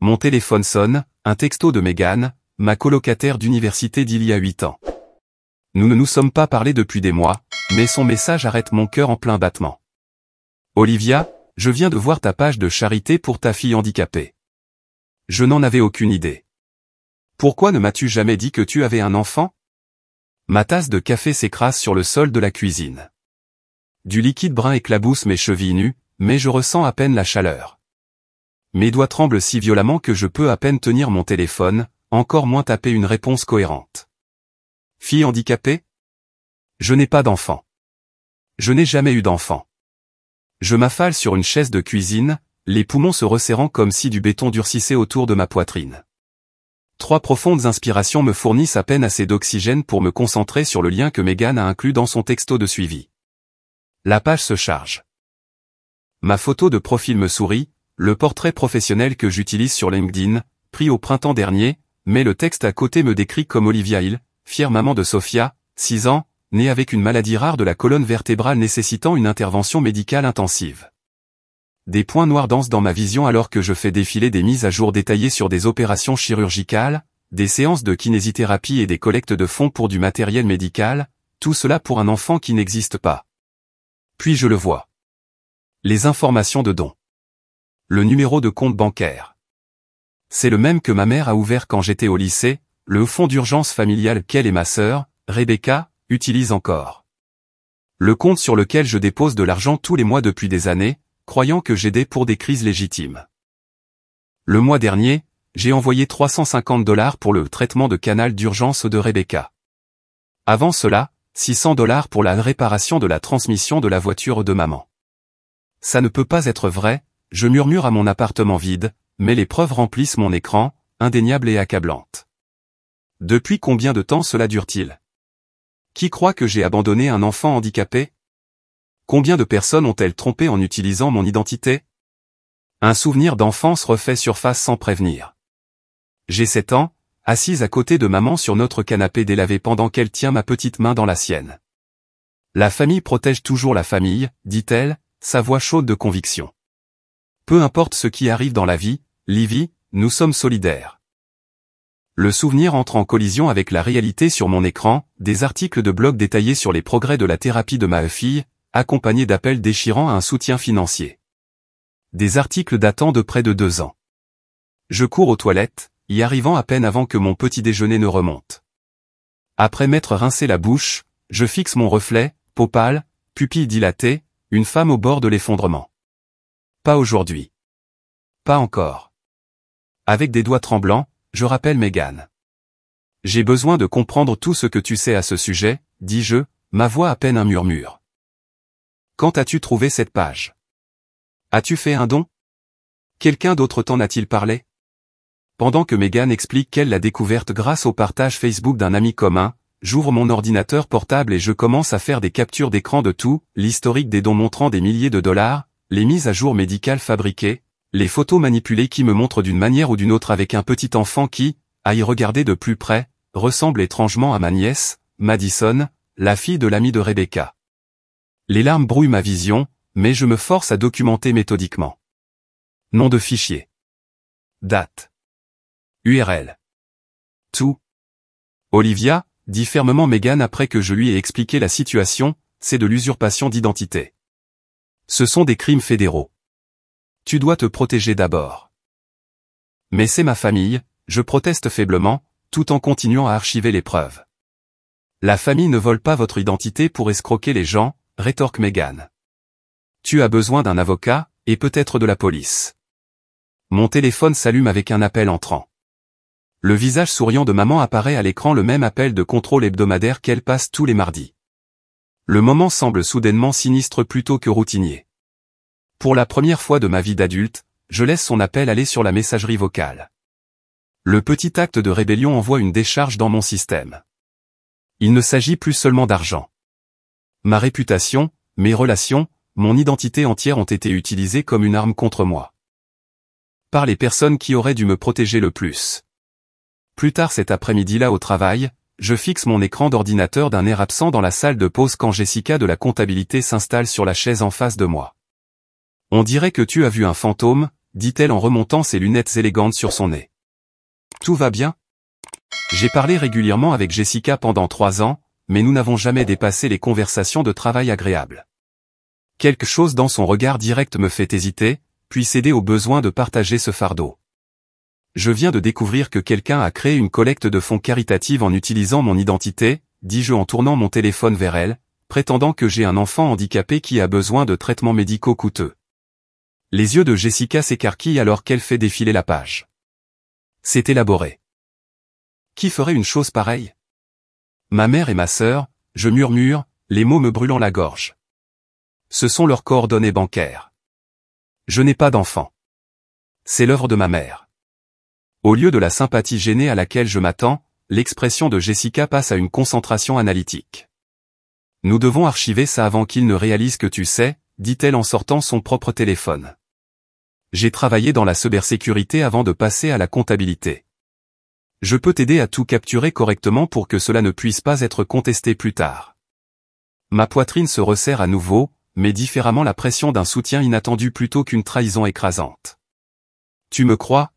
Mon téléphone sonne, un texto de Megan, ma colocataire d'université d'il y a 8 ans. Nous ne nous sommes pas parlé depuis des mois, mais son message arrête mon cœur en plein battement. Olivia, je viens de voir ta page de charité pour ta fille handicapée. Je n'en avais aucune idée. Pourquoi ne m'as-tu jamais dit que tu avais un enfant? Ma tasse de café s'écrase sur le sol de la cuisine. Du liquide brun éclabousse mes chevilles nues, mais je ressens à peine la chaleur. Mes doigts tremblent si violemment que je peux à peine tenir mon téléphone, encore moins taper une réponse cohérente. Fille handicapée? Je n'ai pas d'enfant. Je n'ai jamais eu d'enfant. Je m'affale sur une chaise de cuisine, les poumons se resserrant comme si du béton durcissait autour de ma poitrine. 3 profondes inspirations me fournissent à peine assez d'oxygène pour me concentrer sur le lien que Megan a inclus dans son texto de suivi. La page se charge. Ma photo de profil me sourit, le portrait professionnel que j'utilise sur LinkedIn, pris au printemps dernier, mais le texte à côté me décrit comme Olivia Hill, fière maman de Sophia, 6 ans, née avec une maladie rare de la colonne vertébrale nécessitant une intervention médicale intensive. Des points noirs dansent dans ma vision alors que je fais défiler des mises à jour détaillées sur des opérations chirurgicales, des séances de kinésithérapie et des collectes de fonds pour du matériel médical, tout cela pour un enfant qui n'existe pas. Puis je le vois. Les informations de dons. Le numéro de compte bancaire. C'est le même que ma mère a ouvert quand j'étais au lycée, le fonds d'urgence familial qu'elle et ma sœur, Rebecca, utilisent encore. Le compte sur lequel je dépose de l'argent tous les mois depuis des années, croyant que j'aidais pour des crises légitimes. Le mois dernier, j'ai envoyé $350 pour le traitement de canal d'urgence de Rebecca. Avant cela, $600 pour la réparation de la transmission de la voiture de maman. Ça ne peut pas être vrai, je murmure à mon appartement vide, mais les preuves remplissent mon écran, indéniables et accablantes. Depuis combien de temps cela dure-t-il? Qui croit que j'ai abandonné un enfant handicapé? Combien de personnes ont-elles trompé en utilisant mon identité? Un souvenir d'enfance refait surface sans prévenir. J'ai 7 ans, assise à côté de maman sur notre canapé délavé pendant qu'elle tient ma petite main dans la sienne. La famille protège toujours la famille, dit-elle, sa voix chaude de conviction. Peu importe ce qui arrive dans la vie, Livy, nous sommes solidaires. Le souvenir entre en collision avec la réalité sur mon écran, des articles de blog détaillés sur les progrès de la thérapie de ma fille, accompagnés d'appels déchirants à un soutien financier. Des articles datant de près de 2 ans. Je cours aux toilettes, y arrivant à peine avant que mon petit déjeuner ne remonte. Après m'être rincé la bouche, je fixe mon reflet, peau pâle, pupilles dilatées, une femme au bord de l'effondrement. Pas aujourd'hui. Pas encore. Avec des doigts tremblants, je rappelle Megan. J'ai besoin de comprendre tout ce que tu sais à ce sujet, dis-je, ma voix à peine un murmure. Quand as-tu trouvé cette page? As-tu fait un don? Quelqu'un d'autre t'en a-t-il parlé? Pendant que Megan explique qu'elle l'a découverte grâce au partage Facebook d'un ami commun, j'ouvre mon ordinateur portable et je commence à faire des captures d'écran de tout, l'historique des dons montrant des milliers de dollars, les mises à jour médicales fabriquées, les photos manipulées qui me montrent d'une manière ou d'une autre avec un petit enfant qui, à y regarder de plus près, ressemble étrangement à ma nièce, Madison, la fille de l'ami de Rebecca. Les larmes brouillent ma vision, mais je me force à documenter méthodiquement. Nom de fichier. Date. URL. Tout. Olivia, dit fermement Megan après que je lui ai expliqué la situation, c'est de l'usurpation d'identité. Ce sont des crimes fédéraux. Tu dois te protéger d'abord. Mais c'est ma famille, je proteste faiblement, tout en continuant à archiver les preuves. La famille ne vole pas votre identité pour escroquer les gens, rétorque Megan. Tu as besoin d'un avocat, et peut-être de la police. Mon téléphone s'allume avec un appel entrant. Le visage souriant de maman apparaît à l'écran, le même appel de contrôle hebdomadaire qu'elle passe tous les mardis. Le moment semble soudainement sinistre plutôt que routinier. Pour la première fois de ma vie d'adulte, je laisse son appel aller sur la messagerie vocale. Le petit acte de rébellion envoie une décharge dans mon système. Il ne s'agit plus seulement d'argent. Ma réputation, mes relations, mon identité entière ont été utilisées comme une arme contre moi. Par les personnes qui auraient dû me protéger le plus. Plus tard cet après-midi-là au travail, je fixe mon écran d'ordinateur d'un air absent dans la salle de pause quand Jessica de la comptabilité s'installe sur la chaise en face de moi. On dirait que tu as vu un fantôme, dit-elle en remontant ses lunettes élégantes sur son nez. Tout va bien? J'ai parlé régulièrement avec Jessica pendant 3 ans, mais nous n'avons jamais dépassé les conversations de travail agréables. Quelque chose dans son regard direct me fait hésiter, puis céder au besoin de partager ce fardeau. Je viens de découvrir que quelqu'un a créé une collecte de fonds caritative en utilisant mon identité, dis-je en tournant mon téléphone vers elle, prétendant que j'ai un enfant handicapé qui a besoin de traitements médicaux coûteux. Les yeux de Jessica s'écarquillent alors qu'elle fait défiler la page. C'est élaboré. Qui ferait une chose pareille? Ma mère et ma sœur, je murmure, les mots me brûlant la gorge. Ce sont leurs coordonnées bancaires. Je n'ai pas d'enfant. C'est l'œuvre de ma mère. Au lieu de la sympathie gênée à laquelle je m'attends, l'expression de Jessica passe à une concentration analytique. Nous devons archiver ça avant qu'il ne réalise que tu sais, dit-elle en sortant son propre téléphone. J'ai travaillé dans la cybersécurité avant de passer à la comptabilité. Je peux t'aider à tout capturer correctement pour que cela ne puisse pas être contesté plus tard. Ma poitrine se resserre à nouveau, mais différemment la pression d'un soutien inattendu plutôt qu'une trahison écrasante. Tu me crois?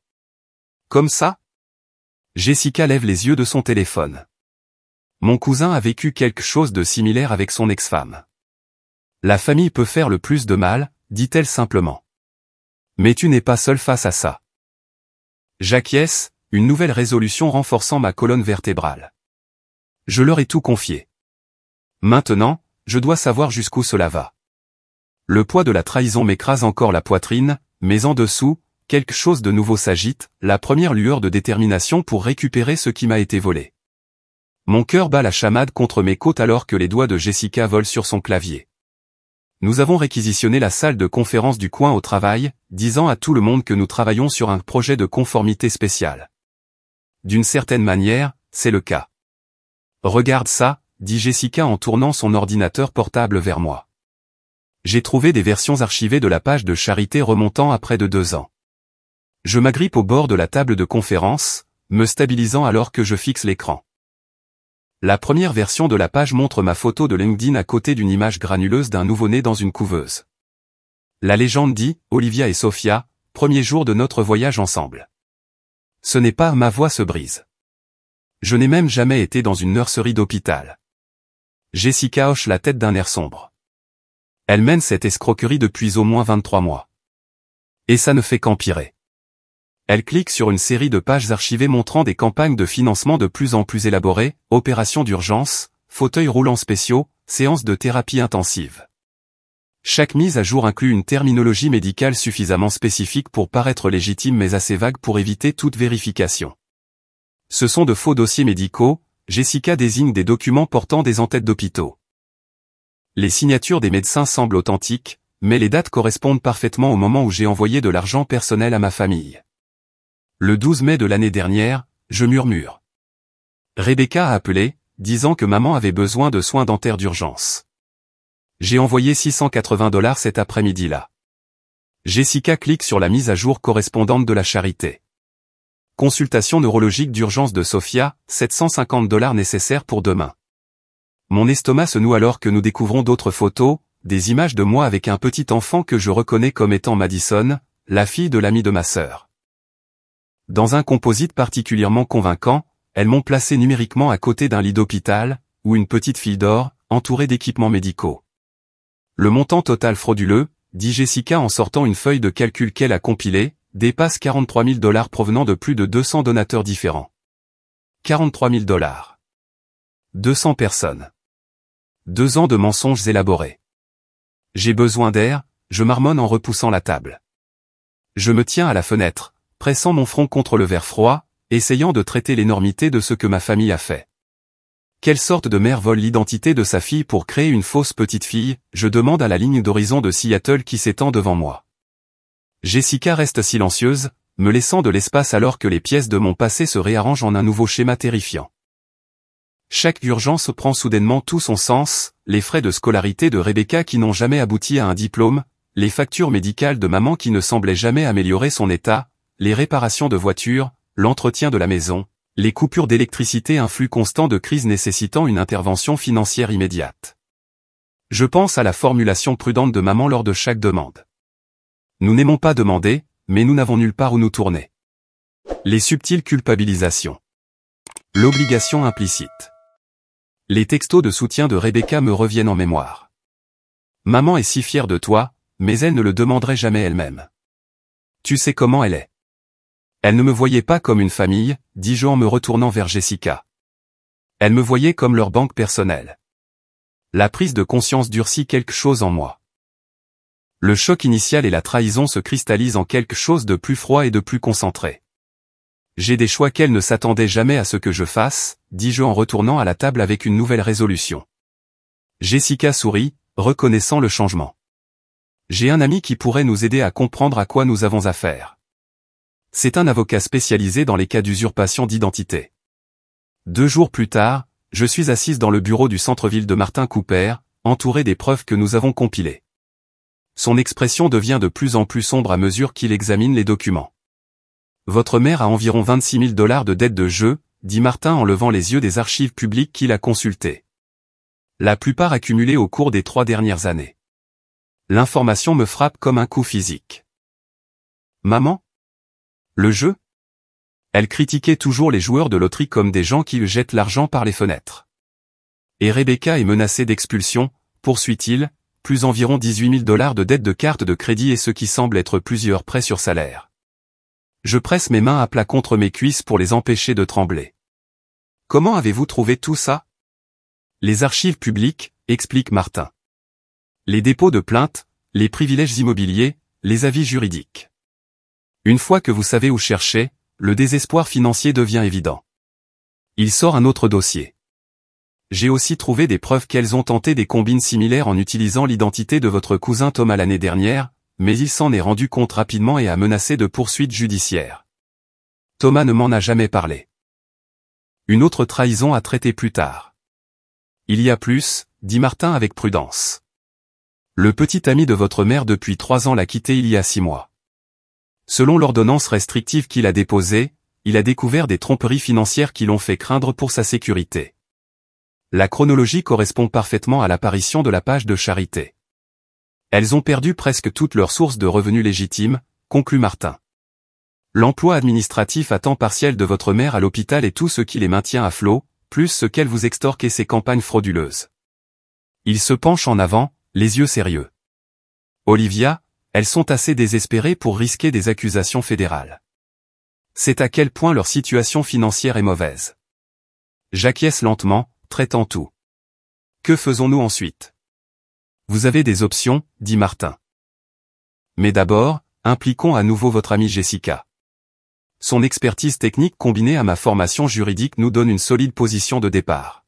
Comme ça? Jessica lève les yeux de son téléphone. Mon cousin a vécu quelque chose de similaire avec son ex-femme. La famille peut faire le plus de mal, dit-elle simplement. Mais tu n'es pas seul face à ça. J'acquiesce, une nouvelle résolution renforçant ma colonne vertébrale. Je leur ai tout confié. Maintenant, je dois savoir jusqu'où cela va. Le poids de la trahison m'écrase encore la poitrine, mais en dessous, quelque chose de nouveau s'agite, la première lueur de détermination pour récupérer ce qui m'a été volé. Mon cœur bat la chamade contre mes côtes alors que les doigts de Jessica volent sur son clavier. Nous avons réquisitionné la salle de conférence du coin au travail, disant à tout le monde que nous travaillons sur un projet de conformité spéciale. D'une certaine manière, c'est le cas. Regarde ça, dit Jessica en tournant son ordinateur portable vers moi. J'ai trouvé des versions archivées de la page de charité remontant à près de 2 ans. Je m'agrippe au bord de la table de conférence, me stabilisant alors que je fixe l'écran. La première version de la page montre ma photo de LinkedIn à côté d'une image granuleuse d'un nouveau-né dans une couveuse. La légende dit, Olivia et Sophia, premier jour de notre voyage ensemble. Ce n'est pas ma voix se brise. Je n'ai même jamais été dans une nurserie d'hôpital. Jessica hoche la tête d'un air sombre. Elle mène cette escroquerie depuis au moins 23 mois. Et ça ne fait qu'empirer. Elle clique sur une série de pages archivées montrant des campagnes de financement de plus en plus élaborées, opérations d'urgence, fauteuils roulants spéciaux, séances de thérapie intensive. Chaque mise à jour inclut une terminologie médicale suffisamment spécifique pour paraître légitime mais assez vague pour éviter toute vérification. Ce sont de faux dossiers médicaux, Jessica désigne des documents portant des en-têtes d'hôpitaux. Les signatures des médecins semblent authentiques, mais les dates correspondent parfaitement au moment où j'ai envoyé de l'argent personnel à ma famille. Le 12 mai de l'année dernière, je murmure. Rebecca a appelé, disant que maman avait besoin de soins dentaires d'urgence. J'ai envoyé $680 cet après-midi-là. Jessica clique sur la mise à jour correspondante de la charité. Consultation neurologique d'urgence de Sophia, $750 nécessaires pour demain. Mon estomac se noue alors que nous découvrons d'autres photos, des images de moi avec un petit enfant que je reconnais comme étant Madison, la fille de l'ami de ma sœur. Dans un composite particulièrement convaincant, elles m'ont placé numériquement à côté d'un lit d'hôpital, ou une petite file d'or, entourée d'équipements médicaux. Le montant total frauduleux, dit Jessica en sortant une feuille de calcul qu'elle a compilée, dépasse $43 000 provenant de plus de 200 donateurs différents. $43 000. 200 personnes. 2 ans de mensonges élaborés. J'ai besoin d'air, je marmonne en repoussant la table. Je me tiens à la fenêtre, pressant mon front contre le verre froid, essayant de traiter l'énormité de ce que ma famille a fait. Quelle sorte de mère vole l'identité de sa fille pour créer une fausse petite fille, je demande à la ligne d'horizon de Seattle qui s'étend devant moi. Jessica reste silencieuse, me laissant de l'espace alors que les pièces de mon passé se réarrangent en un nouveau schéma terrifiant. Chaque urgence prend soudainement tout son sens, les frais de scolarité de Rebecca qui n'ont jamais abouti à un diplôme, les factures médicales de maman qui ne semblaient jamais améliorer son état, les réparations de voitures, l'entretien de la maison, les coupures d'électricité, un flux constant de crises nécessitant une intervention financière immédiate. Je pense à la formulation prudente de maman lors de chaque demande. Nous n'aimons pas demander, mais nous n'avons nulle part où nous tourner. Les subtiles culpabilisations. L'obligation implicite. Les textos de soutien de Rebecca me reviennent en mémoire. Maman est si fière de toi, mais elle ne le demanderait jamais elle-même. Tu sais comment elle est. Elle ne me voyait pas comme une famille, dis-je en me retournant vers Jessica. Elle me voyait comme leur banque personnelle. La prise de conscience durcit quelque chose en moi. Le choc initial et la trahison se cristallisent en quelque chose de plus froid et de plus concentré. J'ai des choix qu'elle ne s'attendait jamais à ce que je fasse, dis-je en retournant à la table avec une nouvelle résolution. Jessica sourit, reconnaissant le changement. J'ai un ami qui pourrait nous aider à comprendre à quoi nous avons affaire. C'est un avocat spécialisé dans les cas d'usurpation d'identité. 2 jours plus tard, je suis assise dans le bureau du centre-ville de Martin Cooper, entouré des preuves que nous avons compilées. Son expression devient de plus en plus sombre à mesure qu'il examine les documents. Votre mère a environ 26 000 $ de dettes de jeu, dit Martin en levant les yeux des archives publiques qu'il a consultées. La plupart accumulées au cours des 3 dernières années. L'information me frappe comme un coup physique. Maman? Le jeu? Elle critiquait toujours les joueurs de loterie comme des gens qui jettent l'argent par les fenêtres. Et Rebecca est menacée d'expulsion, poursuit-il, plus environ 18 000 $ de dettes de carte de crédit et ce qui semble être plusieurs prêts sur salaire. Je presse mes mains à plat contre mes cuisses pour les empêcher de trembler. Comment avez-vous trouvé tout ça? Les archives publiques, explique Martin. Les dépôts de plainte, les privilèges immobiliers, les avis juridiques. Une fois que vous savez où chercher, le désespoir financier devient évident. Il sort un autre dossier. J'ai aussi trouvé des preuves qu'elles ont tenté des combines similaires en utilisant l'identité de votre cousin Thomas l'année dernière, mais il s'en est rendu compte rapidement et a menacé de poursuites judiciaires. Thomas ne m'en a jamais parlé. Une autre trahison à traiter plus tard. Il y a plus, dit Martin avec prudence. Le petit ami de votre mère depuis 3 ans l'a quitté il y a 6 mois. Selon l'ordonnance restrictive qu'il a déposée, il a découvert des tromperies financières qui l'ont fait craindre pour sa sécurité. La chronologie correspond parfaitement à l'apparition de la page de charité. Elles ont perdu presque toutes leurs sources de revenus légitimes, conclut Martin. L'emploi administratif à temps partiel de votre mère à l'hôpital est tout ce qui les maintient à flot, plus ce qu'elle vous extorque et ses campagnes frauduleuses. Il se penche en avant, les yeux sérieux. Olivia, elles sont assez désespérées pour risquer des accusations fédérales. C'est à quel point leur situation financière est mauvaise. J'acquiesce lentement, traitant tout. Que faisons-nous ensuite? Vous avez des options, dit Martin. Mais d'abord, impliquons à nouveau votre amie Jessica. Son expertise technique combinée à ma formation juridique nous donne une solide position de départ.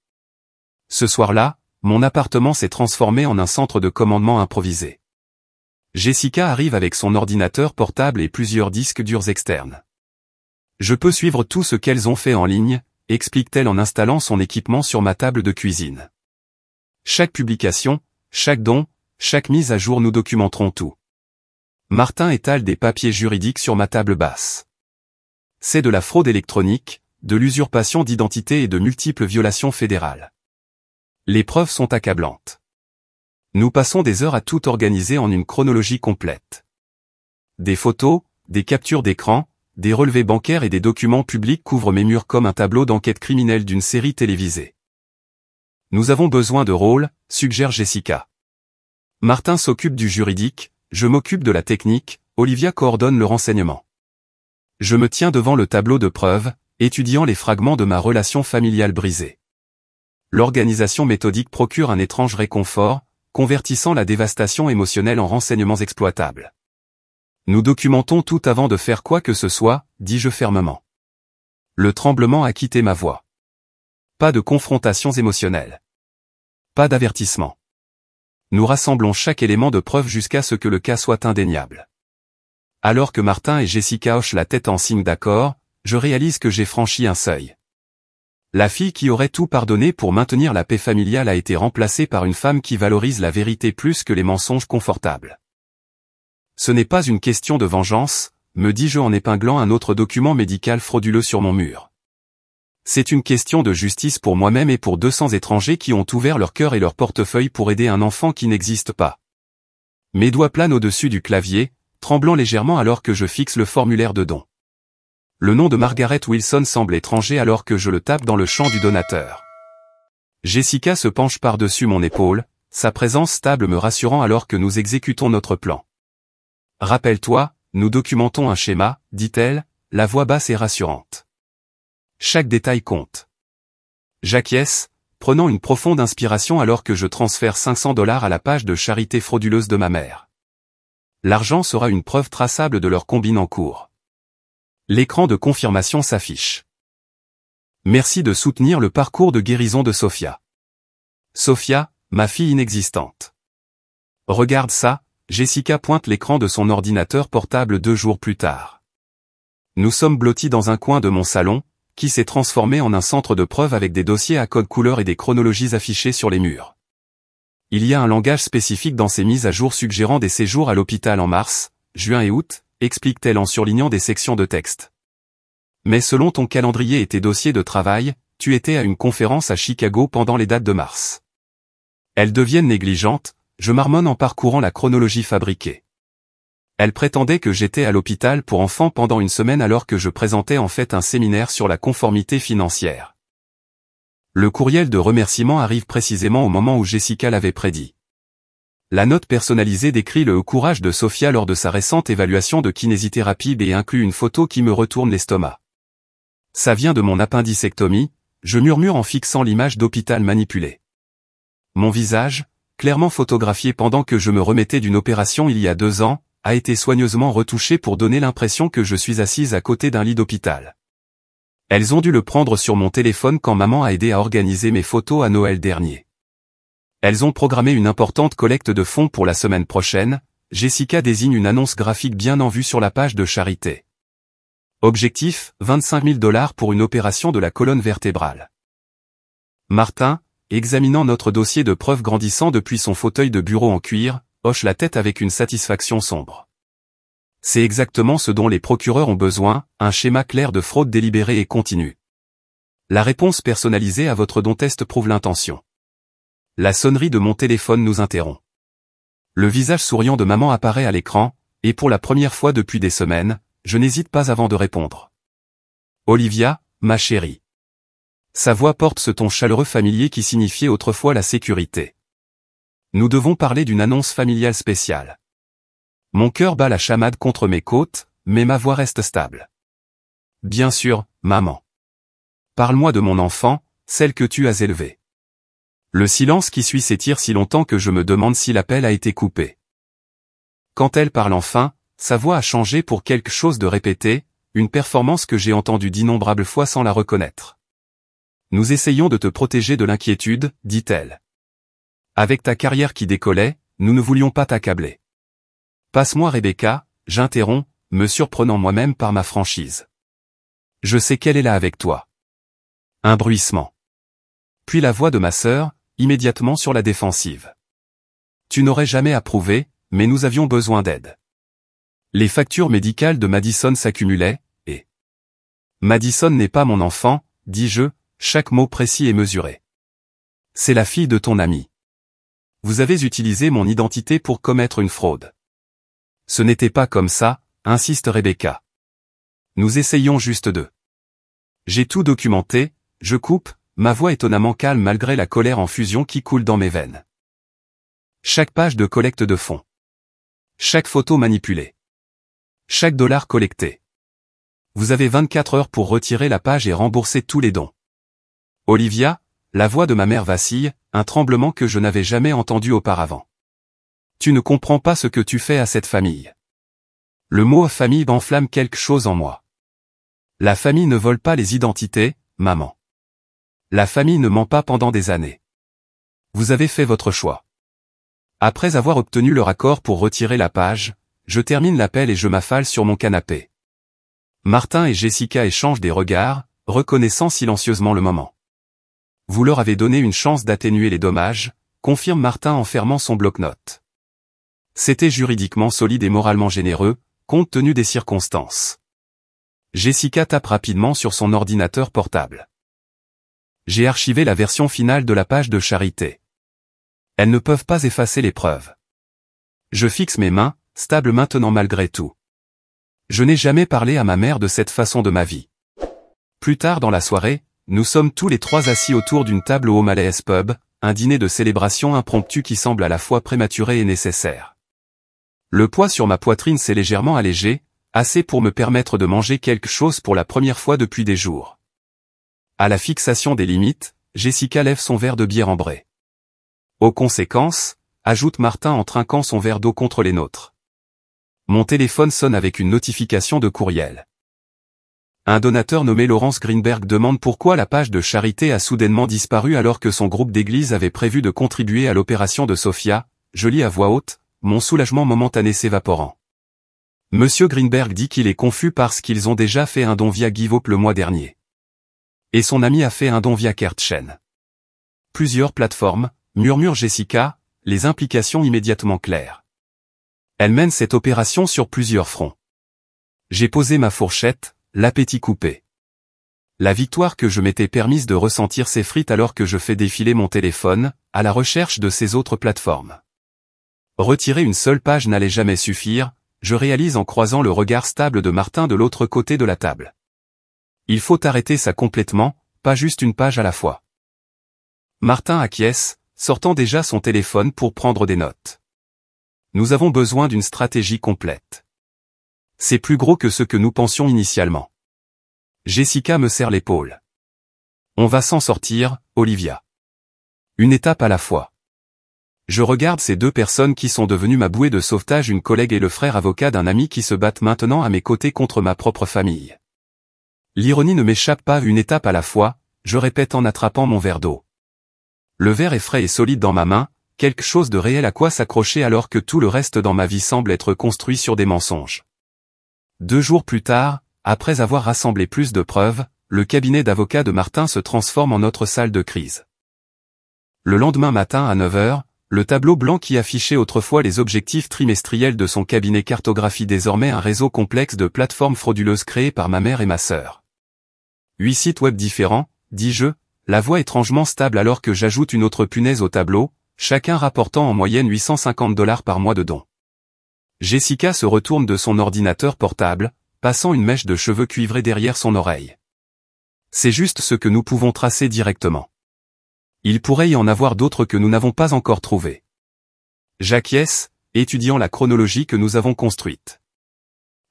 Ce soir-là, mon appartement s'est transformé en un centre de commandement improvisé. Jessica arrive avec son ordinateur portable et plusieurs disques durs externes. Je peux suivre tout ce qu'elles ont fait en ligne, explique-t-elle en installant son équipement sur ma table de cuisine. Chaque publication, chaque don, chaque mise à jour nous documenterons tout. Martin étale des papiers juridiques sur ma table basse. C'est de la fraude électronique, de l'usurpation d'identité et de multiples violations fédérales. Les preuves sont accablantes. Nous passons des heures à tout organiser en une chronologie complète. Des photos, des captures d'écran, des relevés bancaires et des documents publics couvrent mes murs comme un tableau d'enquête criminelle d'une série télévisée. Nous avons besoin de rôles, suggère Jessica. Martin s'occupe du juridique, je m'occupe de la technique, Olivia coordonne le renseignement. Je me tiens devant le tableau de preuves, étudiant les fragments de ma relation familiale brisée. L'organisation méthodique procure un étrange réconfort, convertissant la dévastation émotionnelle en renseignements exploitables. Nous documentons tout avant de faire quoi que ce soit, dis-je fermement. Le tremblement a quitté ma voix. Pas de confrontations émotionnelles. Pas d'avertissement. Nous rassemblons chaque élément de preuve jusqu'à ce que le cas soit indéniable. Alors que Martin et Jessica hochent la tête en signe d'accord, je réalise que j'ai franchi un seuil. La fille qui aurait tout pardonné pour maintenir la paix familiale a été remplacée par une femme qui valorise la vérité plus que les mensonges confortables. Ce n'est pas une question de vengeance, me dis-je en épinglant un autre document médical frauduleux sur mon mur. C'est une question de justice pour moi-même et pour 200 étrangers qui ont ouvert leur cœur et leur portefeuille pour aider un enfant qui n'existe pas. Mes doigts planent au-dessus du clavier, tremblant légèrement alors que je fixe le formulaire de don. Le nom de Margaret Wilson semble étranger alors que je le tape dans le champ du donateur. Jessica se penche par-dessus mon épaule, sa présence stable me rassurant alors que nous exécutons notre plan. Rappelle-toi, nous documentons un schéma, dit-elle, la voix basse et rassurante. Chaque détail compte. J'acquiesce, prenant une profonde inspiration alors que je transfère $500 à la page de charité frauduleuse de ma mère. L'argent sera une preuve traçable de leur combine en cours. L'écran de confirmation s'affiche. Merci de soutenir le parcours de guérison de Sophia. Sophia, ma fille inexistante. Regarde ça, Jessica pointe l'écran de son ordinateur portable 2 jours plus tard. Nous sommes blottis dans un coin de mon salon, qui s'est transformé en un centre de preuves avec des dossiers à code couleur et des chronologies affichées sur les murs. Il y a un langage spécifique dans ces mises à jour suggérant des séjours à l'hôpital en mars, juin et août, explique-t-elle en surlignant des sections de texte. Mais selon ton calendrier et tes dossiers de travail, tu étais à une conférence à Chicago pendant les dates de mars. Elles deviennent négligentes, je marmonne en parcourant la chronologie fabriquée. Elle prétendait que j'étais à l'hôpital pour enfants pendant une semaine alors que je présentais en fait un séminaire sur la conformité financière. Le courriel de remerciement arrive précisément au moment où Jessica l'avait prédit. La note personnalisée décrit le courage de Sophia lors de sa récente évaluation de kinésithérapie et inclut une photo qui me retourne l'estomac. Ça vient de mon appendicectomie, je murmure en fixant l'image d'hôpital manipulée. Mon visage, clairement photographié pendant que je me remettais d'une opération il y a 2 ans, a été soigneusement retouché pour donner l'impression que je suis assise à côté d'un lit d'hôpital. Elles ont dû le prendre sur mon téléphone quand maman a aidé à organiser mes photos à Noël dernier. Elles ont programmé une importante collecte de fonds pour la semaine prochaine, Jessica désigne une annonce graphique bien en vue sur la page de charité. Objectif, $25 000 pour une opération de la colonne vertébrale. Martin, examinant notre dossier de preuves grandissant depuis son fauteuil de bureau en cuir, hoche la tête avec une satisfaction sombre. C'est exactement ce dont les procureurs ont besoin, un schéma clair de fraude délibérée et continue. La réponse personnalisée à votre don test prouve l'intention. La sonnerie de mon téléphone nous interrompt. Le visage souriant de maman apparaît à l'écran, et pour la première fois depuis des semaines, je n'hésite pas avant de répondre. Olivia, ma chérie. Sa voix porte ce ton chaleureux familier qui signifiait autrefois la sécurité. Nous devons parler d'une annonce familiale spéciale. Mon cœur bat la chamade contre mes côtes, mais ma voix reste stable. Bien sûr, maman. Parle-moi de mon enfant, celle que tu as élevée. Le silence qui suit s'étire si longtemps que je me demande si l'appel a été coupé. Quand elle parle enfin, sa voix a changé pour quelque chose de répété, une performance que j'ai entendue d'innombrables fois sans la reconnaître. Nous essayons de te protéger de l'inquiétude, dit-elle. Avec ta carrière qui décollait, nous ne voulions pas t'accabler. Passe-moi Rebecca, j'interromps, me surprenant moi-même par ma franchise. Je sais qu'elle est là avec toi. Un bruissement. Puis la voix de ma sœur, immédiatement sur la défensive. Tu n'aurais jamais approuvé, mais nous avions besoin d'aide. Les factures médicales de Madison s'accumulaient, et... Madison n'est pas mon enfant, dis-je, chaque mot précis et mesuré. C'est la fille de ton ami. Vous avez utilisé mon identité pour commettre une fraude. Ce n'était pas comme ça, insiste Rebecca. Nous essayons juste de... J'ai tout documenté, je coupe, ma voix étonnamment calme malgré la colère en fusion qui coule dans mes veines. Chaque page de collecte de fonds. Chaque photo manipulée. Chaque dollar collecté. Vous avez 24 heures pour retirer la page et rembourser tous les dons. Olivia, la voix de ma mère vacille, un tremblement que je n'avais jamais entendu auparavant. Tu ne comprends pas ce que tu fais à cette famille. Le mot famille enflamme quelque chose en moi. La famille ne vole pas les identités, maman. La famille ne ment pas pendant des années. Vous avez fait votre choix. Après avoir obtenu leur accord pour retirer la page, je termine l'appel et je m'affale sur mon canapé. Martin et Jessica échangent des regards, reconnaissant silencieusement le moment. Vous leur avez donné une chance d'atténuer les dommages, confirme Martin en fermant son bloc-notes. C'était juridiquement solide et moralement généreux, compte tenu des circonstances. Jessica tape rapidement sur son ordinateur portable. J'ai archivé la version finale de la page de charité. Elles ne peuvent pas effacer les preuves. Je fixe mes mains, stable maintenant malgré tout. Je n'ai jamais parlé à ma mère de cette façon de ma vie. Plus tard dans la soirée, nous sommes tous les trois assis autour d'une table au O'Malley's Pub, un dîner de célébration impromptu qui semble à la fois prématuré et nécessaire. Le poids sur ma poitrine s'est légèrement allégé, assez pour me permettre de manger quelque chose pour la première fois depuis des jours. À la fixation des limites, Jessica lève son verre de bière ambrée. Aux conséquences, ajoute Martin en trinquant son verre d'eau contre les nôtres. Mon téléphone sonne avec une notification de courriel. Un donateur nommé Laurence Greenberg demande pourquoi la page de charité a soudainement disparu alors que son groupe d'église avait prévu de contribuer à l'opération de Sophia. Je lis à voix haute, mon soulagement momentané s'évaporant. Monsieur Greenberg dit qu'il est confus parce qu'ils ont déjà fait un don via GiveUp le mois dernier. Et son ami a fait un don via KertChain. Plusieurs plateformes, murmure Jessica, les implications immédiatement claires. Elle mène cette opération sur plusieurs fronts. J'ai posé ma fourchette, l'appétit coupé. La victoire que je m'étais permise de ressentir s'effrite alors que je fais défiler mon téléphone, à la recherche de ces autres plateformes. Retirer une seule page n'allait jamais suffire, je réalise en croisant le regard stable de Martin de l'autre côté de la table. Il faut arrêter ça complètement, pas juste une page à la fois. Martin acquiesce, sortant déjà son téléphone pour prendre des notes. Nous avons besoin d'une stratégie complète. C'est plus gros que ce que nous pensions initialement. Jessica me serre l'épaule. On va s'en sortir, Olivia. Une étape à la fois. Je regarde ces deux personnes qui sont devenues ma bouée de sauvetage, une collègue et le frère avocat d'un ami qui se battent maintenant à mes côtés contre ma propre famille. L'ironie ne m'échappe pas, une étape à la fois, je répète en attrapant mon verre d'eau. Le verre est frais et solide dans ma main, quelque chose de réel à quoi s'accrocher alors que tout le reste dans ma vie semble être construit sur des mensonges. 2 jours plus tard, après avoir rassemblé plus de preuves, le cabinet d'avocats de Martin se transforme en notre salle de crise. Le lendemain matin à 9 h, le tableau blanc qui affichait autrefois les objectifs trimestriels de son cabinet cartographie désormais un réseau complexe de plateformes frauduleuses créées par ma mère et ma sœur. 8 sites web différents, dis-je, la voix étrangement stable alors que j'ajoute une autre punaise au tableau, chacun rapportant en moyenne $850 par mois de dons. Jessica se retourne de son ordinateur portable, passant une mèche de cheveux cuivrés derrière son oreille. C'est juste ce que nous pouvons tracer directement. Il pourrait y en avoir d'autres que nous n'avons pas encore trouvés. J'acquiesce, étudiant la chronologie que nous avons construite.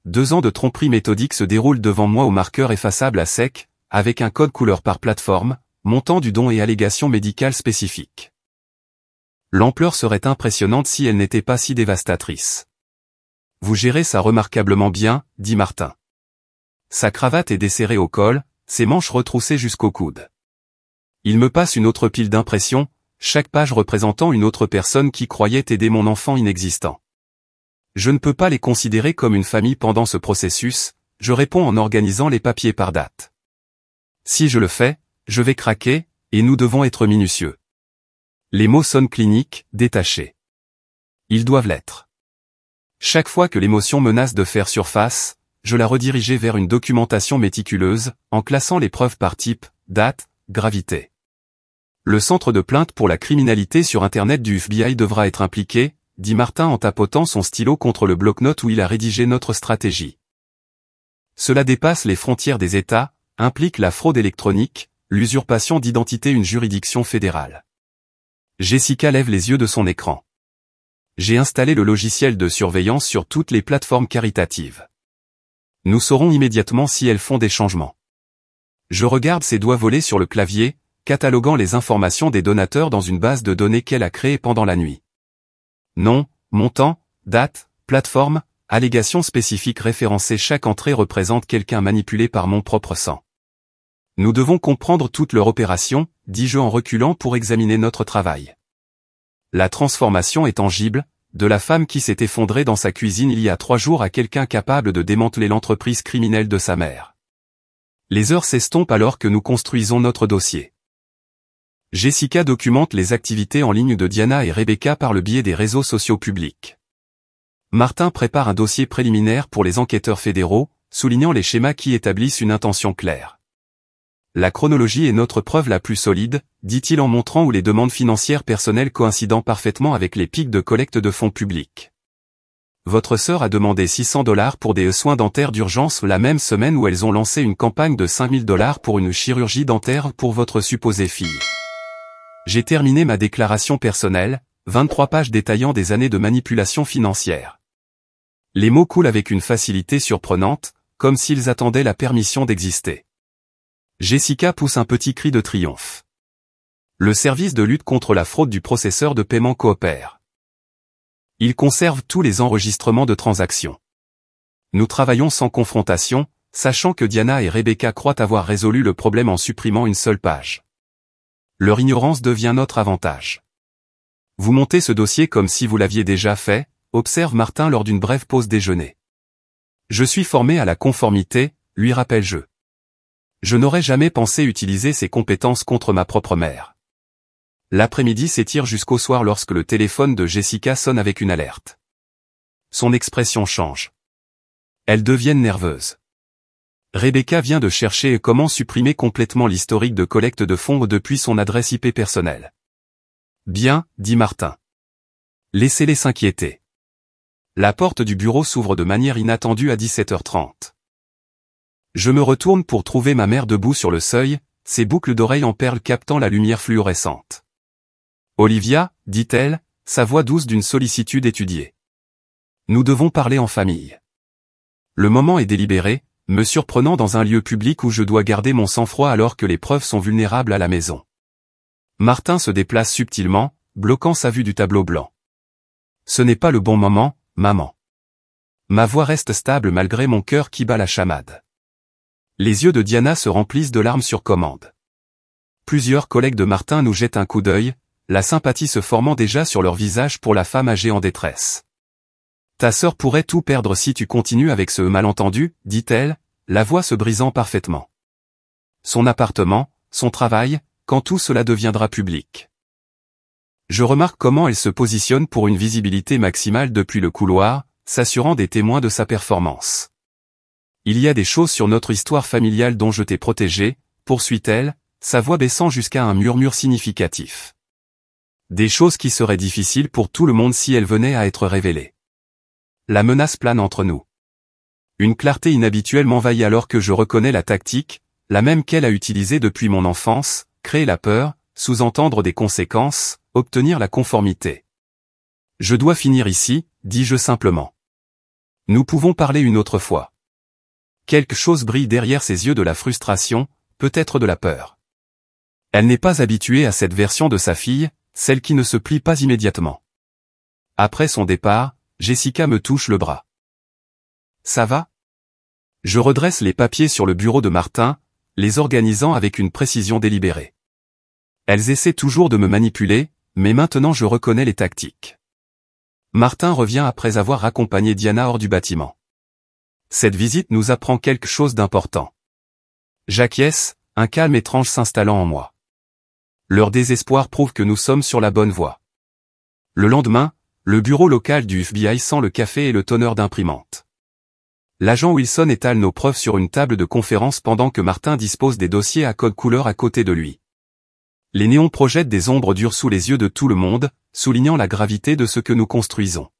2 ans de tromperie méthodique se déroulent devant moi au marqueur effaçable à sec, avec un code couleur par plateforme, montant du don et allégations médicales spécifiques. L'ampleur serait impressionnante si elle n'était pas si dévastatrice. Vous gérez ça remarquablement bien, dit Martin. Sa cravate est desserrée au col, ses manches retroussées jusqu'au coude. Il me passe une autre pile d'impressions, chaque page représentant une autre personne qui croyait aider mon enfant inexistant. Je ne peux pas les considérer comme une famille pendant ce processus, je réponds en organisant les papiers par date. Si je le fais, je vais craquer, et nous devons être minutieux. Les mots sonnent cliniques, détachés. Ils doivent l'être. Chaque fois que l'émotion menace de faire surface, je la redirigerai vers une documentation méticuleuse, en classant les preuves par type, date, gravité. Le centre de plainte pour la criminalité sur Internet du FBI devra être impliqué, dit Martin en tapotant son stylo contre le bloc-notes où il a rédigé notre stratégie. Cela dépasse les frontières des États, implique la fraude électronique, l'usurpation d'identité, une juridiction fédérale. Jessica lève les yeux de son écran. J'ai installé le logiciel de surveillance sur toutes les plateformes caritatives. Nous saurons immédiatement si elles font des changements. Je regarde ses doigts voler sur le clavier, cataloguant les informations des donateurs dans une base de données qu'elle a créée pendant la nuit. Nom, montant, date, plateforme, allégations spécifiques référencées. Chaque entrée représente quelqu'un manipulé par mon propre sang. Nous devons comprendre toute leur opération, dis-je en reculant pour examiner notre travail. La transformation est tangible, de la femme qui s'est effondrée dans sa cuisine il y a 3 jours à quelqu'un capable de démanteler l'entreprise criminelle de sa mère. Les heures s'estompent alors que nous construisons notre dossier. Jessica documente les activités en ligne de Diana et Rebecca par le biais des réseaux sociaux publics. Martin prépare un dossier préliminaire pour les enquêteurs fédéraux, soulignant les schémas qui établissent une intention claire. La chronologie est notre preuve la plus solide, dit-il en montrant où les demandes financières personnelles coïncident parfaitement avec les pics de collecte de fonds publics. votre sœur a demandé 600 $ pour des soins dentaires d'urgence la même semaine où elles ont lancé une campagne de 5000 $ pour une chirurgie dentaire pour votre supposée fille. J'ai terminé ma déclaration personnelle, 23 pages détaillant des années de manipulation financière. Les mots coulent avec une facilité surprenante, comme s'ils attendaient la permission d'exister. Jessica pousse un petit cri de triomphe. Le service de lutte contre la fraude du processeur de paiement coopère. Il conserve tous les enregistrements de transactions. Nous travaillons sans confrontation, sachant que Diana et Rebecca croient avoir résolu le problème en supprimant une seule page. Leur ignorance devient notre avantage. Vous montez ce dossier comme si vous l'aviez déjà fait, observe Martin lors d'une brève pause déjeuner. Je suis formé à la conformité, lui rappelle-je. Je n'aurais jamais pensé utiliser ces compétences contre ma propre mère. L'après-midi s'étire jusqu'au soir lorsque le téléphone de Jessica sonne avec une alerte. Son expression change. Elles deviennent nerveuses. Rebecca vient de chercher comment supprimer complètement l'historique de collecte de fonds depuis son adresse IP personnelle. Bien, dit Martin. Laissez-les s'inquiéter. La porte du bureau s'ouvre de manière inattendue à 17h30. Je me retourne pour trouver ma mère debout sur le seuil, ses boucles d'oreilles en perles captant la lumière fluorescente. Olivia, dit-elle, sa voix douce d'une sollicitude étudiée. Nous devons parler en famille. Le moment est délibéré, me surprenant dans un lieu public où je dois garder mon sang-froid alors que les preuves sont vulnérables à la maison. Martin se déplace subtilement, bloquant sa vue du tableau blanc. Ce n'est pas le bon moment, maman. Ma voix reste stable malgré mon cœur qui bat la chamade. Les yeux de Diana se remplissent de larmes sur commande. Plusieurs collègues de Martin nous jettent un coup d'œil, la sympathie se formant déjà sur leur visage pour la femme âgée en détresse. Ta sœur pourrait tout perdre si tu continues avec ce malentendu, dit-elle, la voix se brisant parfaitement. Son appartement, son travail, quand tout cela deviendra public. Je remarque comment elle se positionne pour une visibilité maximale depuis le couloir, s'assurant des témoins de sa performance. Il y a des choses sur notre histoire familiale dont je t'ai protégé, poursuit-elle, sa voix baissant jusqu'à un murmure significatif. Des choses qui seraient difficiles pour tout le monde si elles venaient à être révélées. La menace plane entre nous. Une clarté inhabituelle m'envahit alors que je reconnais la tactique, la même qu'elle a utilisée depuis mon enfance, créer la peur, sous-entendre des conséquences, obtenir la conformité. Je dois finir ici, dis-je simplement. Nous pouvons parler une autre fois. Quelque chose brille derrière ses yeux de la frustration, peut-être de la peur. Elle n'est pas habituée à cette version de sa fille, celle qui ne se plie pas immédiatement. Après son départ, Jessica me touche le bras. Ça va? Je redresse les papiers sur le bureau de Martin, les organisant avec une précision délibérée. Elles essaient toujours de me manipuler, mais maintenant je reconnais les tactiques. Martin revient après avoir accompagné Diana hors du bâtiment. Cette visite nous apprend quelque chose d'important. J'acquiesce, un calme étrange s'installant en moi. Leur désespoir prouve que nous sommes sur la bonne voie. Le lendemain, le bureau local du FBI sent le café et le tonneur d'imprimante. L'agent Wilson étale nos preuves sur une table de conférence pendant que Martin dispose des dossiers à code couleur à côté de lui. Les néons projettent des ombres dures sous les yeux de tout le monde, soulignant la gravité de ce que nous construisons.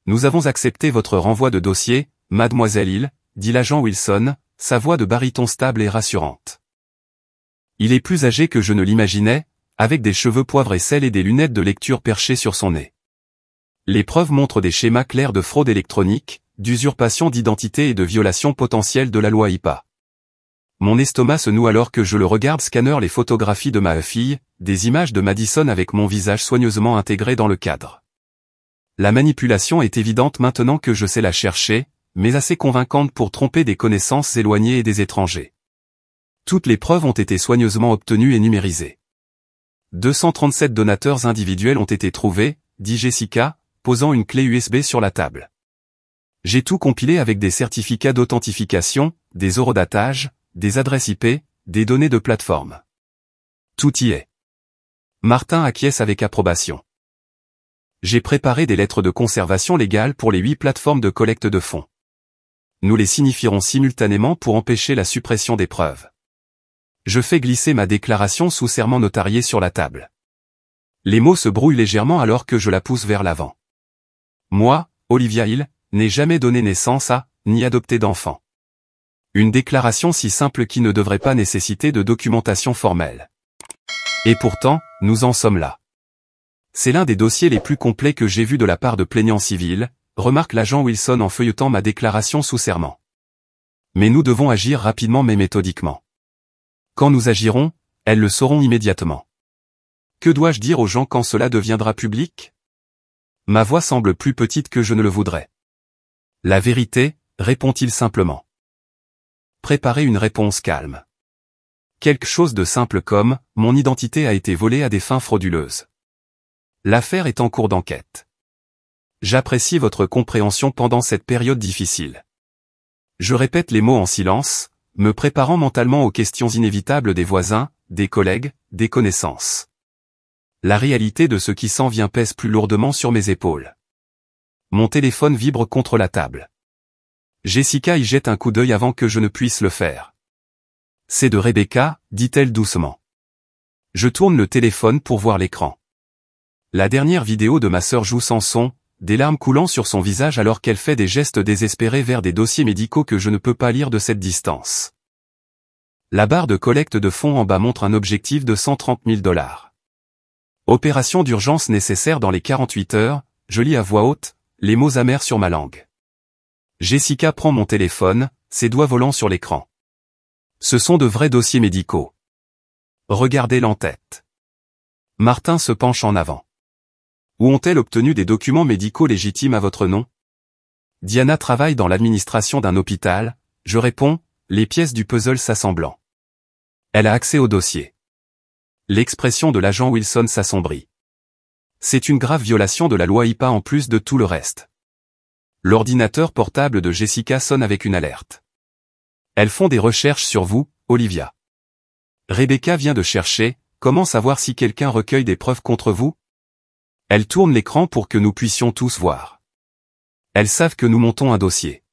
Nous avons accepté votre renvoi de dossier, mademoiselle Hill, dit l'agent Wilson, sa voix de baryton stable et rassurante. Il est plus âgé que je ne l'imaginais, avec des cheveux poivre et sel et des lunettes de lecture perchées sur son nez. Les preuves montrent des schémas clairs de fraude électronique, d'usurpation d'identité et de violation potentielle de la loi IPA. Mon estomac se noue alors que je le regarde scanner les photographies de ma fille, des images de Madison avec mon visage soigneusement intégré dans le cadre. La manipulation est évidente maintenant que je sais la chercher, mais assez convaincante pour tromper des connaissances éloignées et des étrangers. Toutes les preuves ont été soigneusement obtenues et numérisées. 237 donateurs individuels ont été trouvés, dit Jessica, posant une clé USB sur la table. J'ai tout compilé avec des certificats d'authentification, des eurodatages, des adresses IP, des données de plateforme. Tout y est. Martin acquiesce avec approbation. J'ai préparé des lettres de conservation légale pour les 8 plateformes de collecte de fonds. Nous les signifierons simultanément pour empêcher la suppression des preuves. Je fais glisser ma déclaration sous serment notarié sur la table. Les mots se brouillent légèrement alors que je la pousse vers l'avant. Moi, Olivia Hill, n'ait jamais donné naissance à, ni adopté d'enfant. Une déclaration si simple qui ne devrait pas nécessiter de documentation formelle. Et pourtant, nous en sommes là. C'est l'un des dossiers les plus complets que j'ai vus de la part de plaignants civils, remarque l'agent Wilson en feuilletant ma déclaration sous serment. Mais nous devons agir rapidement mais méthodiquement. Quand nous agirons, elles le sauront immédiatement. Que dois-je dire aux gens quand cela deviendra public? Ma voix semble plus petite que je ne le voudrais. La vérité, répond-il simplement. Préparez une réponse calme. Quelque chose de simple comme « Mon identité a été volée à des fins frauduleuses ». L'affaire est en cours d'enquête. J'apprécie votre compréhension pendant cette période difficile. Je répète les mots en silence, me préparant mentalement aux questions inévitables des voisins, des collègues, des connaissances. La réalité de ce qui s'en vient pèse plus lourdement sur mes épaules. Mon téléphone vibre contre la table. Jessica y jette un coup d'œil avant que je ne puisse le faire. C'est de Rebecca, dit-elle doucement. Je tourne le téléphone pour voir l'écran. La dernière vidéo de ma sœur joue sans son, des larmes coulant sur son visage alors qu'elle fait des gestes désespérés vers des dossiers médicaux que je ne peux pas lire de cette distance. La barre de collecte de fonds en bas montre un objectif de 130 000 $. Opération d'urgence nécessaire dans les 48 heures, je lis à voix haute, les mots amers sur ma langue. Jessica prend mon téléphone, ses doigts volant sur l'écran. Ce sont de vrais dossiers médicaux. Regardez l'en-tête. Martin se penche en avant. Où ont-elles obtenu des documents médicaux légitimes à votre nom? Diana travaille dans l'administration d'un hôpital, je réponds, les pièces du puzzle s'assemblant. Elle a accès au dossier. L'expression de l'agent Wilson s'assombrit. C'est une grave violation de la loi HIPAA en plus de tout le reste. L'ordinateur portable de Jessica sonne avec une alerte. Elles font des recherches sur vous, Olivia. Rebecca vient de chercher, comment savoir si quelqu'un recueille des preuves contre vous? Elle tourne l'écran pour que nous puissions tous voir. Elles savent que nous montons un dossier.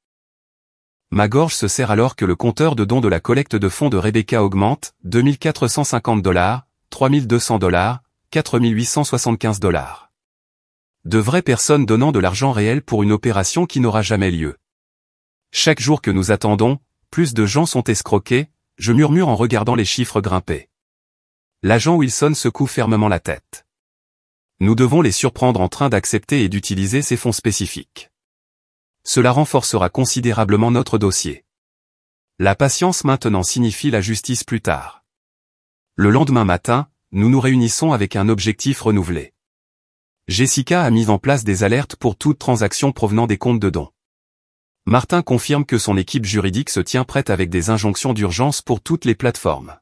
Ma gorge se serre alors que le compteur de dons de la collecte de fonds de Rebecca augmente, 2 450 $, 3 200 $, 4 875 $. De vraies personnes donnant de l'argent réel pour une opération qui n'aura jamais lieu. Chaque jour que nous attendons, plus de gens sont escroqués, je murmure en regardant les chiffres grimper. L'agent Wilson secoue fermement la tête. Nous devons les surprendre en train d'accepter et d'utiliser ces fonds spécifiques. Cela renforcera considérablement notre dossier. La patience maintenant signifie la justice plus tard. Le lendemain matin, nous nous réunissons avec un objectif renouvelé. Jessica a mis en place des alertes pour toute transaction provenant des comptes de dons. Martin confirme que son équipe juridique se tient prête avec des injonctions d'urgence pour toutes les plateformes.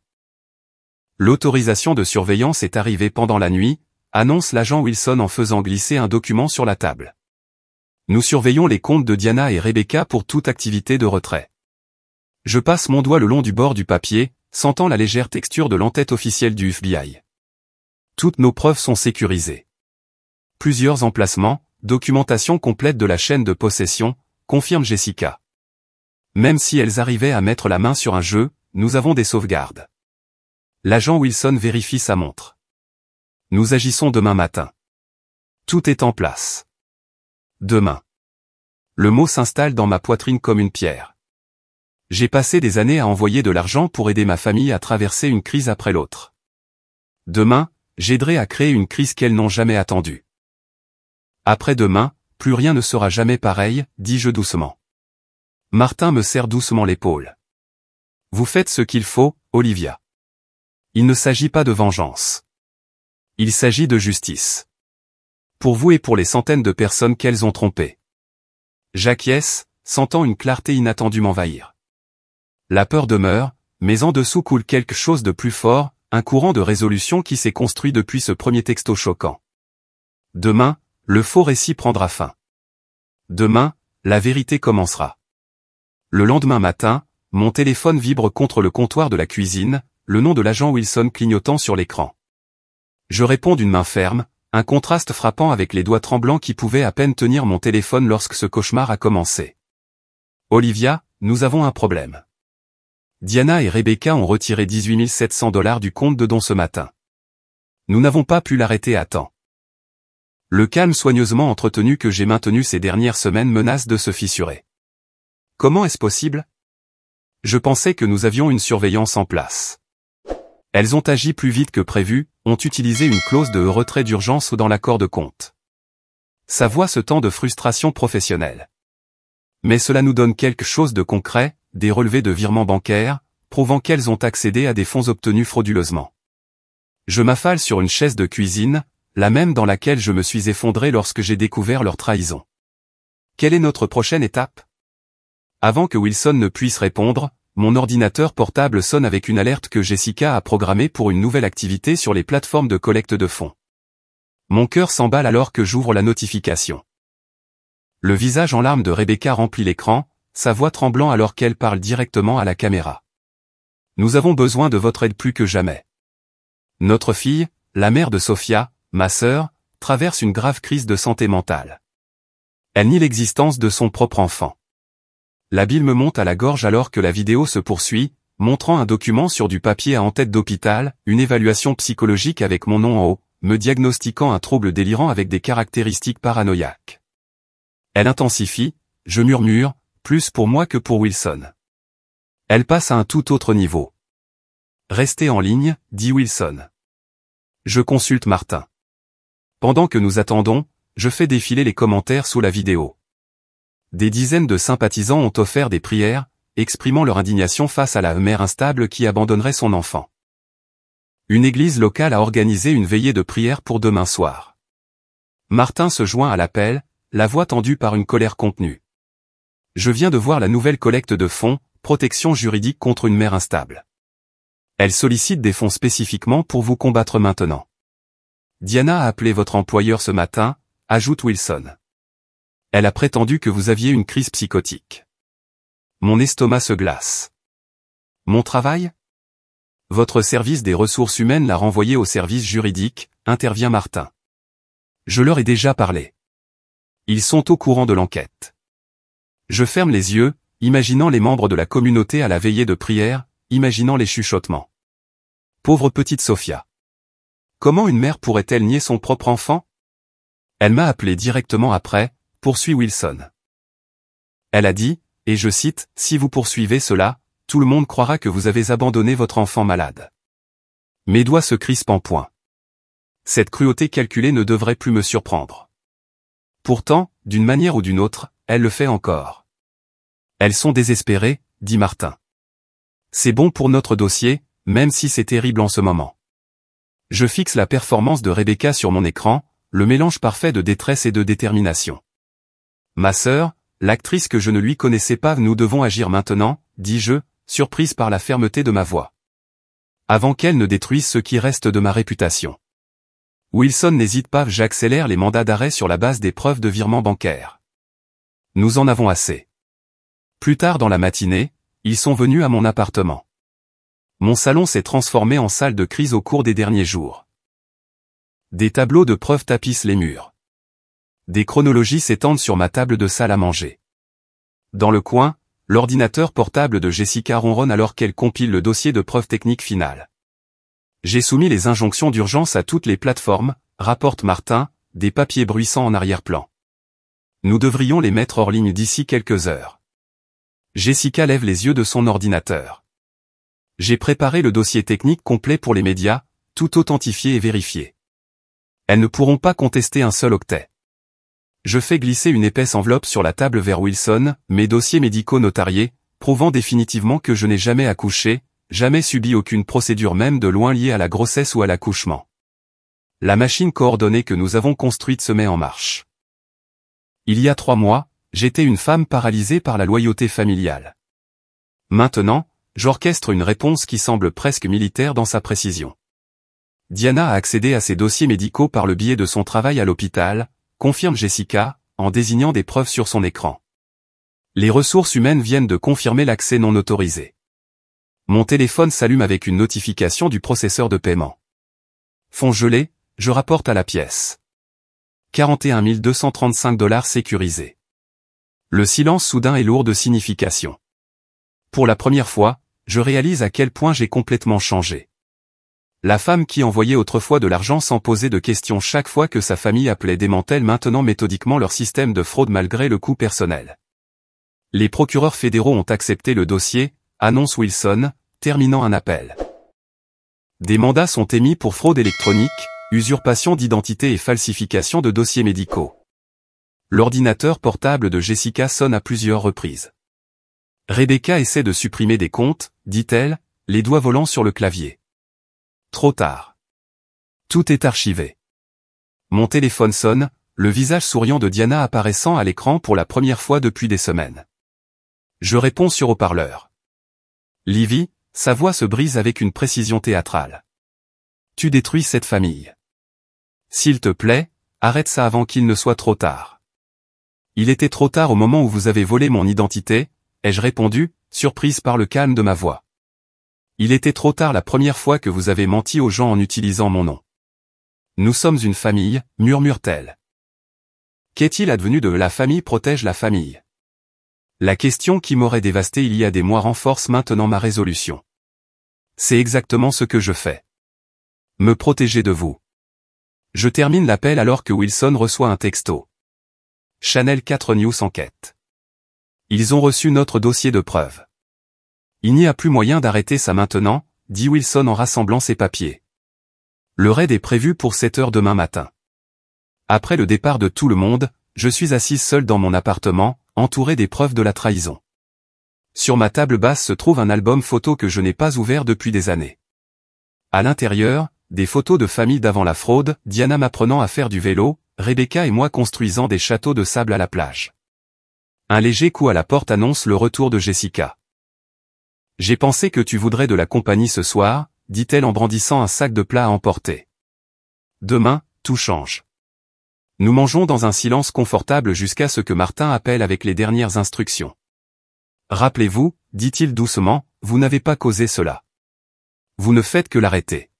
L'autorisation de surveillance est arrivée pendant la nuit, annonce l'agent Wilson en faisant glisser un document sur la table. Nous surveillons les comptes de Diana et Rebecca pour toute activité de retrait. Je passe mon doigt le long du bord du papier, sentant la légère texture de l'entête officielle du FBI. Toutes nos preuves sont sécurisées. Plusieurs emplacements, documentation complète de la chaîne de possession, confirme Jessica. Même si elles arrivaient à mettre la main sur un jeu, nous avons des sauvegardes. L'agent Wilson vérifie sa montre. Nous agissons demain matin. Tout est en place. Demain. Le mot s'installe dans ma poitrine comme une pierre. J'ai passé des années à envoyer de l'argent pour aider ma famille à traverser une crise après l'autre. Demain, j'aiderai à créer une crise qu'elles n'ont jamais attendue. Après-demain, plus rien ne sera jamais pareil, dis-je doucement. Martin me serre doucement l'épaule. Vous faites ce qu'il faut, Olivia. Il ne s'agit pas de vengeance. Il s'agit de justice. Pour vous et pour les centaines de personnes qu'elles ont trompées. J'acquiesce, sentant une clarté inattendue m'envahir. La peur demeure, mais en dessous coule quelque chose de plus fort, un courant de résolution qui s'est construit depuis ce premier texto choquant. Demain, le faux récit prendra fin. Demain, la vérité commencera. Le lendemain matin, mon téléphone vibre contre le comptoir de la cuisine, le nom de l'agent Wilson clignotant sur l'écran. Je réponds d'une main ferme, un contraste frappant avec les doigts tremblants qui pouvaient à peine tenir mon téléphone lorsque ce cauchemar a commencé. Olivia, nous avons un problème. Diana et Rebecca ont retiré 18 700 $ du compte de dons ce matin. Nous n'avons pas pu l'arrêter à temps. Le calme soigneusement entretenu que j'ai maintenu ces dernières semaines menace de se fissurer. Comment est-ce possible? Je pensais que nous avions une surveillance en place. Elles ont agi plus vite que prévu, ont utilisé une clause de retrait d'urgence dans l'accord de compte. Sa voix se tend de frustration professionnelle. Mais cela nous donne quelque chose de concret, des relevés de virements bancaires, prouvant qu'elles ont accédé à des fonds obtenus frauduleusement. Je m'affale sur une chaise de cuisine, la même dans laquelle je me suis effondré lorsque j'ai découvert leur trahison. Quelle est notre prochaine étape? Avant que Wilson ne puisse répondre, mon ordinateur portable sonne avec une alerte que Jessica a programmée pour une nouvelle activité sur les plateformes de collecte de fonds. Mon cœur s'emballe alors que j'ouvre la notification. Le visage en larmes de Rebecca remplit l'écran, sa voix tremblant alors qu'elle parle directement à la caméra. Nous avons besoin de votre aide plus que jamais. Notre fille, la mère de Sophia, ma sœur, traverse une grave crise de santé mentale. Elle nie l'existence de son propre enfant. La bile me monte à la gorge alors que la vidéo se poursuit, montrant un document sur du papier à en-tête d'hôpital, une évaluation psychologique avec mon nom en haut, me diagnostiquant un trouble délirant avec des caractéristiques paranoïaques. Elle intensifie, je murmure, plus pour moi que pour Wilson. Elle passe à un tout autre niveau. Restez en ligne, dit Wilson. Je consulte Martin. Pendant que nous attendons, je fais défiler les commentaires sous la vidéo. Des dizaines de sympathisants ont offert des prières, exprimant leur indignation face à la mère instable qui abandonnerait son enfant. Une église locale a organisé une veillée de prière pour demain soir. Martin se joint à l'appel, la voix tendue par une colère contenue. Je viens de voir la nouvelle collecte de fonds, protection juridique contre une mère instable. Elle sollicite des fonds spécifiquement pour vous combattre maintenant. Diana a appelé votre employeur ce matin, ajoute Wilson. Elle a prétendu que vous aviez une crise psychotique. Mon estomac se glace. Mon travail? Votre service des ressources humaines l'a renvoyé au service juridique, intervient Martin. Je leur ai déjà parlé. Ils sont au courant de l'enquête. Je ferme les yeux, imaginant les membres de la communauté à la veillée de prière, imaginant les chuchotements. Pauvre petite Sophia. Comment une mère pourrait-elle nier son propre enfant? Elle m'a appelé directement après, poursuit Wilson. Elle a dit, et je cite, « Si vous poursuivez cela, tout le monde croira que vous avez abandonné votre enfant malade. » Mes doigts se crispent en point. Cette cruauté calculée ne devrait plus me surprendre. Pourtant, d'une manière ou d'une autre, elle le fait encore. Elles sont désespérées, dit Martin. C'est bon pour notre dossier, même si c'est terrible en ce moment. Je fixe la performance de Rebecca sur mon écran, le mélange parfait de détresse et de détermination. Ma sœur, l'actrice que je ne lui connaissais pas, nous devons agir maintenant, dis-je, surprise par la fermeté de ma voix. Avant qu'elle ne détruise ce qui reste de ma réputation. Wilson n'hésite pas, j'accélère les mandats d'arrêt sur la base des preuves de virement bancaire. Nous en avons assez. Plus tard dans la matinée, ils sont venus à mon appartement. Mon salon s'est transformé en salle de crise au cours des derniers jours. Des tableaux de preuves tapissent les murs. Des chronologies s'étendent sur ma table de salle à manger. Dans le coin, l'ordinateur portable de Jessica ronronne alors qu'elle compile le dossier de preuves techniques finales. J'ai soumis les injonctions d'urgence à toutes les plateformes, rapporte Martin, des papiers bruissants en arrière-plan. Nous devrions les mettre hors ligne d'ici quelques heures. Jessica lève les yeux de son ordinateur. J'ai préparé le dossier technique complet pour les médias, tout authentifié et vérifié. Elles ne pourront pas contester un seul octet. Je fais glisser une épaisse enveloppe sur la table vers Wilson, mes dossiers médicaux notariés, prouvant définitivement que je n'ai jamais accouché, jamais subi aucune procédure même de loin liée à la grossesse ou à l'accouchement. La machine coordonnée que nous avons construite se met en marche. Il y a 3 mois, j'étais une femme paralysée par la loyauté familiale. Maintenant, j'orchestre une réponse qui semble presque militaire dans sa précision. Diana a accédé à ses dossiers médicaux par le biais de son travail à l'hôpital, confirme Jessica, en désignant des preuves sur son écran. Les ressources humaines viennent de confirmer l'accès non autorisé. Mon téléphone s'allume avec une notification du processeur de paiement. Fonds gelés, je rapporte à la pièce. 41 235 $ sécurisés. Le silence soudain est lourd de signification. Pour la première fois, je réalise à quel point j'ai complètement changé. La femme qui envoyait autrefois de l'argent sans poser de questions chaque fois que sa famille appelait démantèle maintenant méthodiquement leur système de fraude malgré le coût personnel. Les procureurs fédéraux ont accepté le dossier, annonce Wilson, terminant un appel. Des mandats sont émis pour fraude électronique, usurpation d'identité et falsification de dossiers médicaux. L'ordinateur portable de Jessica sonne à plusieurs reprises. Rebecca essaie de supprimer des comptes, dit-elle, les doigts volants sur le clavier. Trop tard. Tout est archivé. Mon téléphone sonne, le visage souriant de Diana apparaissant à l'écran pour la première fois depuis des semaines. Je réponds sur haut-parleur. Livy, sa voix se brise avec une précision théâtrale. Tu détruis cette famille. S'il te plaît, arrête ça avant qu'il ne soit trop tard. Il était trop tard au moment où vous avez volé mon identité, ai-je répondu, surprise par le calme de ma voix. Il était trop tard la première fois que vous avez menti aux gens en utilisant mon nom. Nous sommes une famille, murmure-t-elle. Qu'est-il advenu de la famille protège la famille? La question qui m'aurait dévasté il y a des mois renforce maintenant ma résolution. C'est exactement ce que je fais. Me protéger de vous. Je termine l'appel alors que Wilson reçoit un texto. Channel 4 News enquête. Ils ont reçu notre dossier de preuve. Il n'y a plus moyen d'arrêter ça maintenant, dit Wilson en rassemblant ses papiers. Le raid est prévu pour 7 heures demain matin. Après le départ de tout le monde, je suis assise seule dans mon appartement, entourée des preuves de la trahison. Sur ma table basse se trouve un album photo que je n'ai pas ouvert depuis des années. À l'intérieur, des photos de famille d'avant la fraude, Diana m'apprenant à faire du vélo, Rebecca et moi construisant des châteaux de sable à la plage. Un léger coup à la porte annonce le retour de Jessica. J'ai pensé que tu voudrais de la compagnie ce soir, dit-elle en brandissant un sac de plats à emporter. Demain, tout change. Nous mangeons dans un silence confortable jusqu'à ce que Martin appelle avec les dernières instructions. Rappelez-vous, dit-il doucement, vous n'avez pas causé cela. Vous ne faites que l'arrêter.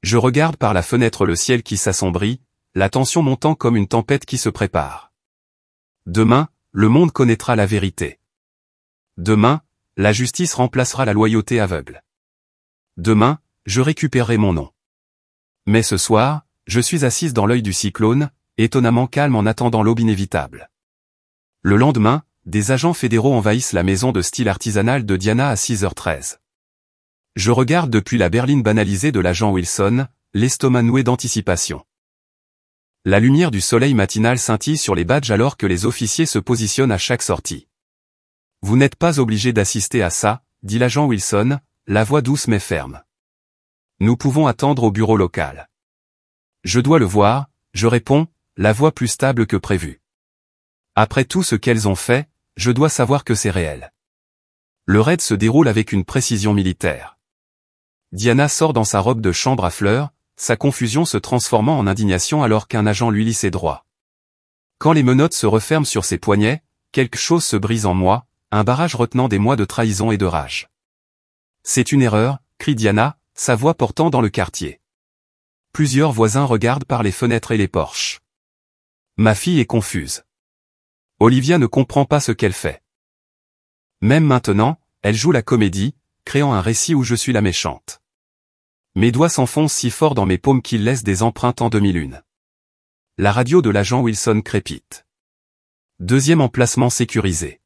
Je regarde par la fenêtre le ciel qui s'assombrit, la tension montant comme une tempête qui se prépare. Demain, le monde connaîtra la vérité. Demain, la justice remplacera la loyauté aveugle. Demain, je récupérerai mon nom. Mais ce soir, je suis assise dans l'œil du cyclone, étonnamment calme en attendant l'aube inévitable. Le lendemain, des agents fédéraux envahissent la maison de style artisanal de Diana à 6h13. Je regarde depuis la berline banalisée de l'agent Wilson, l'estomac noué d'anticipation. La lumière du soleil matinal scintille sur les badges alors que les officiers se positionnent à chaque sortie. Vous n'êtes pas obligé d'assister à ça, dit l'agent Wilson, la voix douce mais ferme. Nous pouvons attendre au bureau local. Je dois le voir, je réponds, la voix plus stable que prévu. Après tout ce qu'elles ont fait, je dois savoir que c'est réel. Le raid se déroule avec une précision militaire. Diana sort dans sa robe de chambre à fleurs, sa confusion se transformant en indignation alors qu'un agent lui lit ses droits. Quand les menottes se referment sur ses poignets, quelque chose se brise en moi, un barrage retenant des mois de trahison et de rage. C'est une erreur, crie Diana, sa voix portant dans le quartier. Plusieurs voisins regardent par les fenêtres et les porches. Ma fille est confuse. Olivia ne comprend pas ce qu'elle fait. Même maintenant, elle joue la comédie, créant un récit où je suis la méchante. Mes doigts s'enfoncent si fort dans mes paumes qu'ils laissent des empreintes en demi-lune. La radio de l'agent Wilson crépite. Deuxième emplacement sécurisé.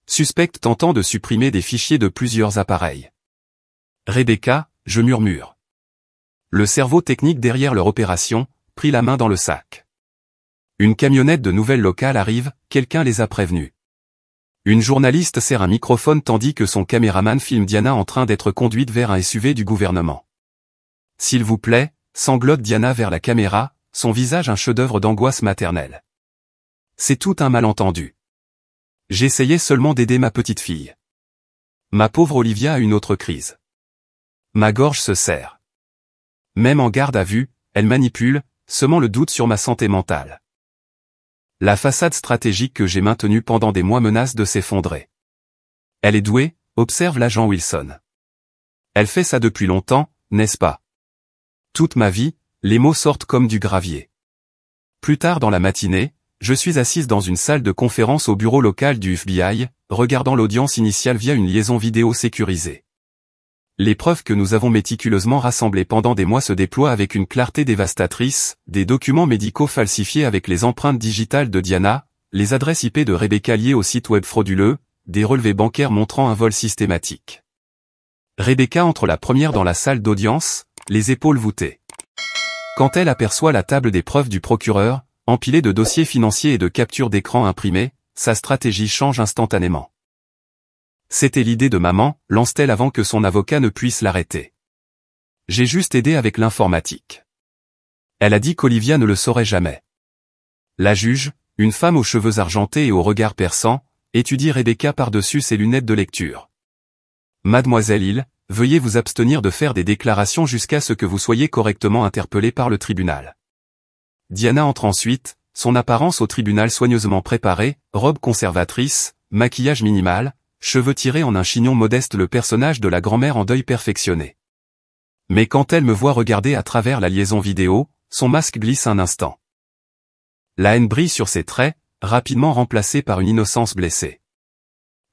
Suspect tentant de supprimer des fichiers de plusieurs appareils. Rebecca, je murmure. Le cerveau technique derrière leur opération, prit la main dans le sac. Une camionnette de nouvelles locales arrive, quelqu'un les a prévenus. Une journaliste sert un microphone tandis que son caméraman filme Diana en train d'être conduite vers un SUV du gouvernement. S'il vous plaît, sanglote Diana vers la caméra, son visage un chef-d'œuvre d'angoisse maternelle. C'est tout un malentendu. J'essayais seulement d'aider ma petite fille. Ma pauvre Olivia a une autre crise. Ma gorge se serre. Même en garde à vue, elle manipule, semant le doute sur ma santé mentale. La façade stratégique que j'ai maintenue pendant des mois menace de s'effondrer. Elle est douée, observe l'agent Wilson. Elle fait ça depuis longtemps, n'est-ce pas? Toute ma vie, les mots sortent comme du gravier. Plus tard dans la matinée, je suis assise dans une salle de conférence au bureau local du FBI, regardant l'audience initiale via une liaison vidéo sécurisée. Les preuves que nous avons méticuleusement rassemblées pendant des mois se déploient avec une clarté dévastatrice, des documents médicaux falsifiés avec les empreintes digitales de Diana, les adresses IP de Rebecca liées au site web frauduleux, des relevés bancaires montrant un vol systématique. Rebecca entre la première dans la salle d'audience, les épaules voûtées. Quand elle aperçoit la table des preuves du procureur, empilée de dossiers financiers et de captures d'écran imprimées, sa stratégie change instantanément. C'était l'idée de maman, lance-t-elle avant que son avocat ne puisse l'arrêter. J'ai juste aidé avec l'informatique. Elle a dit qu'Olivia ne le saurait jamais. La juge, une femme aux cheveux argentés et au regard perçant, étudie Rebecca par-dessus ses lunettes de lecture. Mademoiselle Hill, veuillez vous abstenir de faire des déclarations jusqu'à ce que vous soyez correctement interpellée par le tribunal. Diana entre ensuite, son apparence au tribunal soigneusement préparée, robe conservatrice, maquillage minimal, cheveux tirés en un chignon modeste, le personnage de la grand-mère en deuil perfectionné. Mais quand elle me voit regarder à travers la liaison vidéo, son masque glisse un instant. La haine brille sur ses traits, rapidement remplacée par une innocence blessée.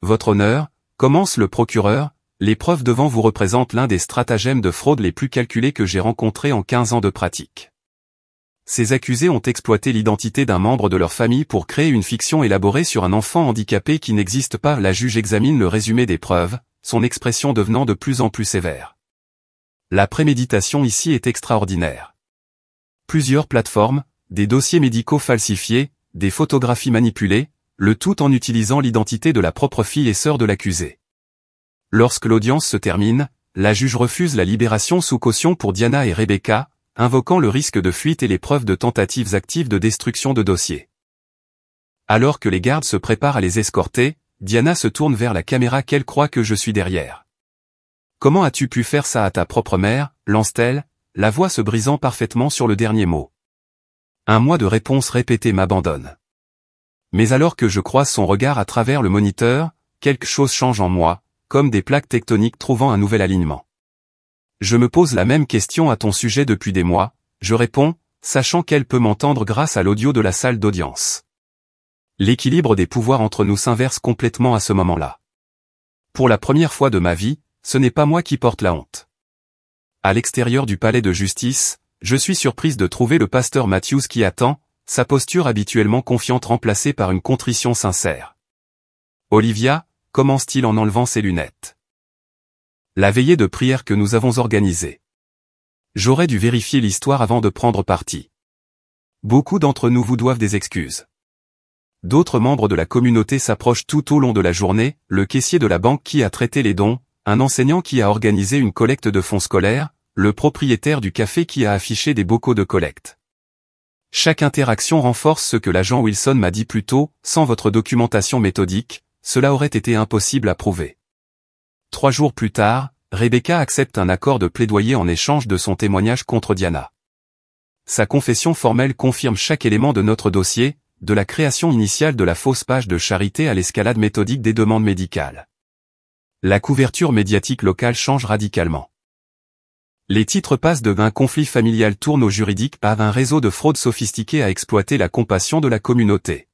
Votre honneur, commence le procureur, les preuves devant vous représentent l'un des stratagèmes de fraude les plus calculés que j'ai rencontrés en 15 ans de pratique. Ces accusés ont exploité l'identité d'un membre de leur famille pour créer une fiction élaborée sur un enfant handicapé qui n'existe pas. La juge examine le résumé des preuves, son expression devenant de plus en plus sévère. La préméditation ici est extraordinaire. Plusieurs plateformes, des dossiers médicaux falsifiés, des photographies manipulées, le tout en utilisant l'identité de la propre fille et sœur de l'accusé. Lorsque l'audience se termine, la juge refuse la libération sous caution pour Diana et Rebecca, invoquant le risque de fuite et les preuves de tentatives actives de destruction de dossiers. Alors que les gardes se préparent à les escorter, Diana se tourne vers la caméra qu'elle croit que je suis derrière. « Comment as-tu pu faire ça à ta propre mère » lance-t-elle, la voix se brisant parfaitement sur le dernier mot. Un mois de réponses répétées m'abandonne. Mais alors que je croise son regard à travers le moniteur, quelque chose change en moi, comme des plaques tectoniques trouvant un nouvel alignement. Je me pose la même question à ton sujet depuis des mois, je réponds, sachant qu'elle peut m'entendre grâce à l'audio de la salle d'audience. L'équilibre des pouvoirs entre nous s'inverse complètement à ce moment-là. Pour la première fois de ma vie, ce n'est pas moi qui porte la honte. À l'extérieur du palais de justice, je suis surprise de trouver le pasteur Matthews qui attend, sa posture habituellement confiante remplacée par une contrition sincère. Olivia, commence-t-il en enlevant ses lunettes. La veillée de prière que nous avons organisée. J'aurais dû vérifier l'histoire avant de prendre parti. Beaucoup d'entre nous vous doivent des excuses. D'autres membres de la communauté s'approchent tout au long de la journée, le caissier de la banque qui a traité les dons, un enseignant qui a organisé une collecte de fonds scolaires, le propriétaire du café qui a affiché des bocaux de collecte. Chaque interaction renforce ce que l'agent Wilson m'a dit plus tôt, sans votre documentation méthodique, cela aurait été impossible à prouver. 3 jours plus tard, Rebecca accepte un accord de plaidoyer en échange de son témoignage contre Diana. Sa confession formelle confirme chaque élément de notre dossier, de la création initiale de la fausse page de charité à l'escalade méthodique des demandes médicales. La couverture médiatique locale change radicalement. Les titres passent de un conflit familial tourne au juridique à un réseau de fraude sophistiqué à exploiter la compassion de la communauté.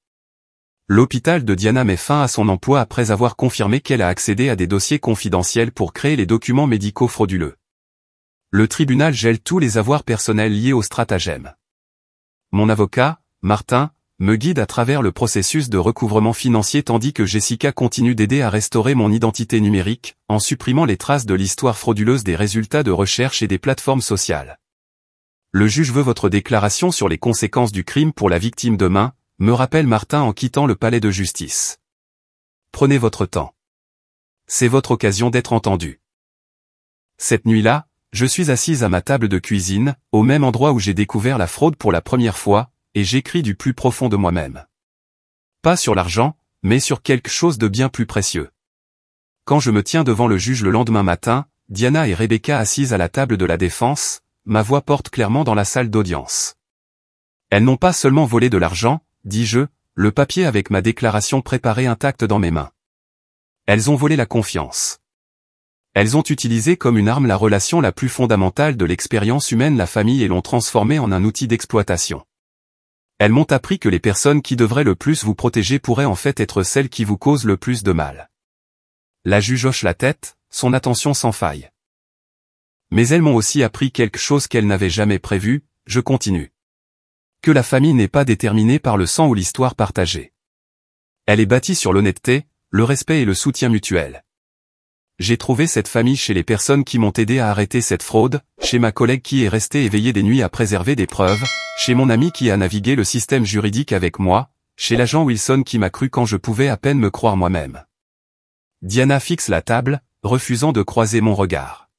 L'hôpital de Diana met fin à son emploi après avoir confirmé qu'elle a accédé à des dossiers confidentiels pour créer les documents médicaux frauduleux. Le tribunal gèle tous les avoirs personnels liés au stratagème. Mon avocat, Martin, me guide à travers le processus de recouvrement financier tandis que Jessica continue d'aider à restaurer mon identité numérique, en supprimant les traces de l'histoire frauduleuse des résultats de recherche et des plateformes sociales. Le juge veut votre déclaration sur les conséquences du crime pour la victime demain, me rappelle Martin en quittant le palais de justice. Prenez votre temps. C'est votre occasion d'être entendu. Cette nuit-là, je suis assise à ma table de cuisine, au même endroit où j'ai découvert la fraude pour la première fois, et j'écris du plus profond de moi-même. Pas sur l'argent, mais sur quelque chose de bien plus précieux. Quand je me tiens devant le juge le lendemain matin, Diana et Rebecca assises à la table de la défense, ma voix porte clairement dans la salle d'audience. Elles n'ont pas seulement volé de l'argent, dis-je, le papier avec ma déclaration préparée intacte dans mes mains. Elles ont volé la confiance. Elles ont utilisé comme une arme la relation la plus fondamentale de l'expérience humaine, la famille, et l'ont transformée en un outil d'exploitation. Elles m'ont appris que les personnes qui devraient le plus vous protéger pourraient en fait être celles qui vous causent le plus de mal. La juge hoche la tête, son attention sans faille. Mais elles m'ont aussi appris quelque chose qu'elles n'avaient jamais prévu, je continue. Que la famille n'est pas déterminée par le sang ou l'histoire partagée. Elle est bâtie sur l'honnêteté, le respect et le soutien mutuel. J'ai trouvé cette famille chez les personnes qui m'ont aidé à arrêter cette fraude, chez ma collègue qui est restée éveillée des nuits à préserver des preuves, chez mon ami qui a navigué le système juridique avec moi, chez l'agent Wilson qui m'a cru quand je pouvais à peine me croire moi-même. Diana fixe la table, refusant de croiser mon regard.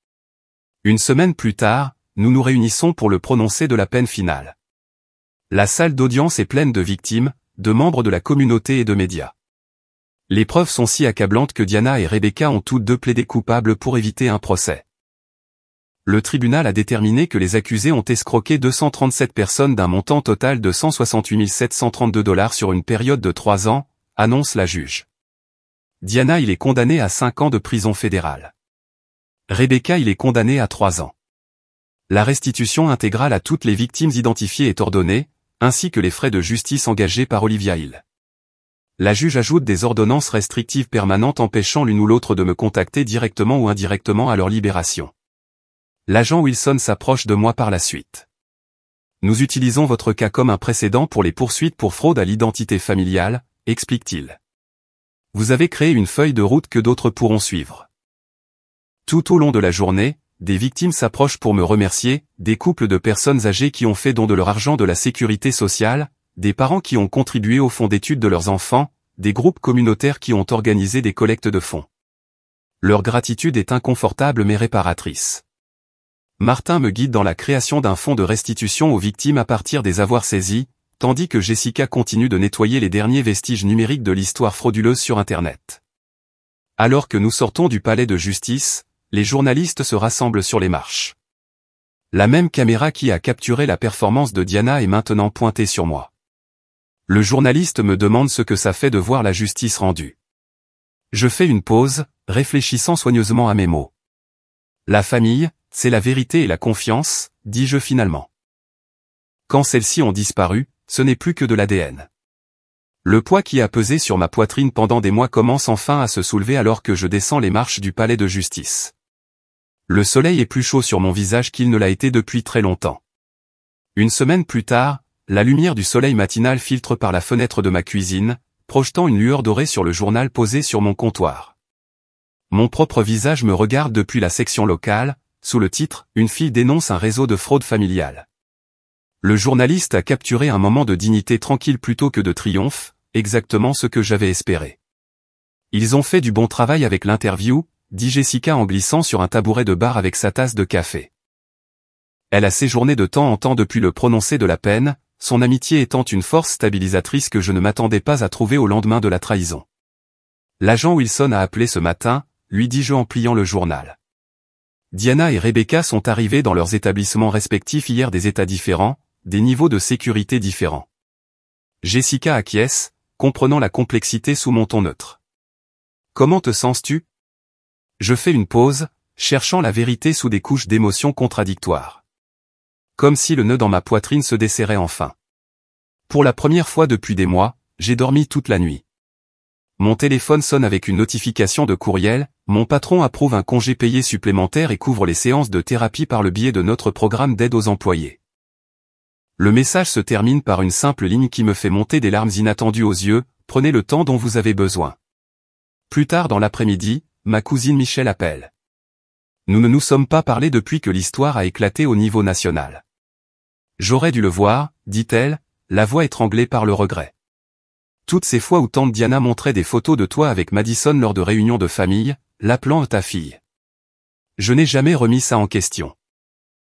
Une semaine plus tard, nous nous réunissons pour le prononcer de la peine finale. La salle d'audience est pleine de victimes, de membres de la communauté et de médias. Les preuves sont si accablantes que Diana et Rebecca ont toutes deux plaidé coupables pour éviter un procès. Le tribunal a déterminé que les accusés ont escroqué 237 personnes d'un montant total de 168 732 $ sur une période de 3 ans, annonce la juge. Diana il est condamné à 5 ans de prison fédérale. Rebecca il est condamné à 3 ans. La restitution intégrale à toutes les victimes identifiées est ordonnée, ainsi que les frais de justice engagés par Olivia Hill. La juge ajoute des ordonnances restrictives permanentes empêchant l'une ou l'autre de me contacter directement ou indirectement à leur libération. L'agent Wilson s'approche de moi par la suite. Nous utilisons votre cas comme un précédent pour les poursuites pour fraude à l'identité familiale, explique-t-il. Vous avez créé une feuille de route que d'autres pourront suivre. Tout au long de la journée, des victimes s'approchent pour me remercier, des couples de personnes âgées qui ont fait don de leur argent de la sécurité sociale, des parents qui ont contribué au fonds d'études de leurs enfants, des groupes communautaires qui ont organisé des collectes de fonds. Leur gratitude est inconfortable mais réparatrice. Martin me guide dans la création d'un fonds de restitution aux victimes à partir des avoirs saisis, tandis que Jessica continue de nettoyer les derniers vestiges numériques de l'histoire frauduleuse sur Internet. Alors que nous sortons du palais de justice, les journalistes se rassemblent sur les marches. La même caméra qui a capturé la performance de Diana est maintenant pointée sur moi. Le journaliste me demande ce que ça fait de voir la justice rendue. Je fais une pause, réfléchissant soigneusement à mes mots. La famille, c'est la vérité et la confiance, dis-je finalement. Quand celles-ci ont disparu, ce n'est plus que de l'ADN. Le poids qui a pesé sur ma poitrine pendant des mois commence enfin à se soulever alors que je descends les marches du palais de justice. Le soleil est plus chaud sur mon visage qu'il ne l'a été depuis très longtemps. Une semaine plus tard, la lumière du soleil matinal filtre par la fenêtre de ma cuisine, projetant une lueur dorée sur le journal posé sur mon comptoir. Mon propre visage me regarde depuis la section locale, sous le titre « Une fille dénonce un réseau de fraude familiale ». Le journaliste a capturé un moment de dignité tranquille plutôt que de triomphe, exactement ce que j'avais espéré. Ils ont fait du bon travail avec l'interview, dit Jessica en glissant sur un tabouret de bar avec sa tasse de café. Elle a séjourné de temps en temps depuis le prononcé de la peine, son amitié étant une force stabilisatrice que je ne m'attendais pas à trouver au lendemain de la trahison. L'agent Wilson a appelé ce matin, lui dis-je en pliant le journal. Diana et Rebecca sont arrivés dans leurs établissements respectifs hier des états différents, des niveaux de sécurité différents. Jessica acquiesce, comprenant la complexité sous mon ton neutre. Comment te sens-tu? Je fais une pause, cherchant la vérité sous des couches d'émotions contradictoires. Comme si le nœud dans ma poitrine se desserrait enfin. Pour la première fois depuis des mois, j'ai dormi toute la nuit. Mon téléphone sonne avec une notification de courriel, mon patron approuve un congé payé supplémentaire et couvre les séances de thérapie par le biais de notre programme d'aide aux employés. Le message se termine par une simple ligne qui me fait monter des larmes inattendues aux yeux, prenez le temps dont vous avez besoin. Plus tard dans l'après-midi, ma cousine Michelle appelle. Nous ne nous sommes pas parlé depuis que l'histoire a éclaté au niveau national. J'aurais dû le voir, dit-elle, la voix étranglée par le regret. Toutes ces fois où tante Diana montrait des photos de toi avec Madison lors de réunions de famille, l'appelant ta fille. Je n'ai jamais remis ça en question.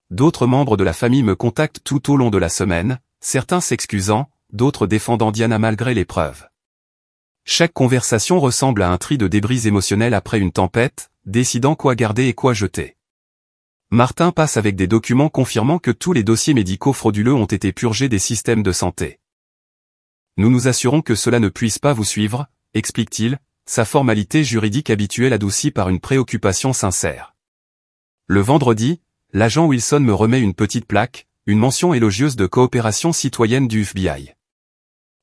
D'autres membres de la famille me contactent tout au long de la semaine, certains s'excusant, d'autres défendant Diana malgré les preuves. Chaque conversation ressemble à un tri de débris émotionnels après une tempête, décidant quoi garder et quoi jeter. Martin passe avec des documents confirmant que tous les dossiers médicaux frauduleux ont été purgés des systèmes de santé. Nous nous assurons que cela ne puisse pas vous suivre, explique-t-il, sa formalité juridique habituelle adoucie par une préoccupation sincère. Le vendredi, l'agent Wilson me remet une petite plaque, une mention élogieuse de coopération citoyenne du FBI.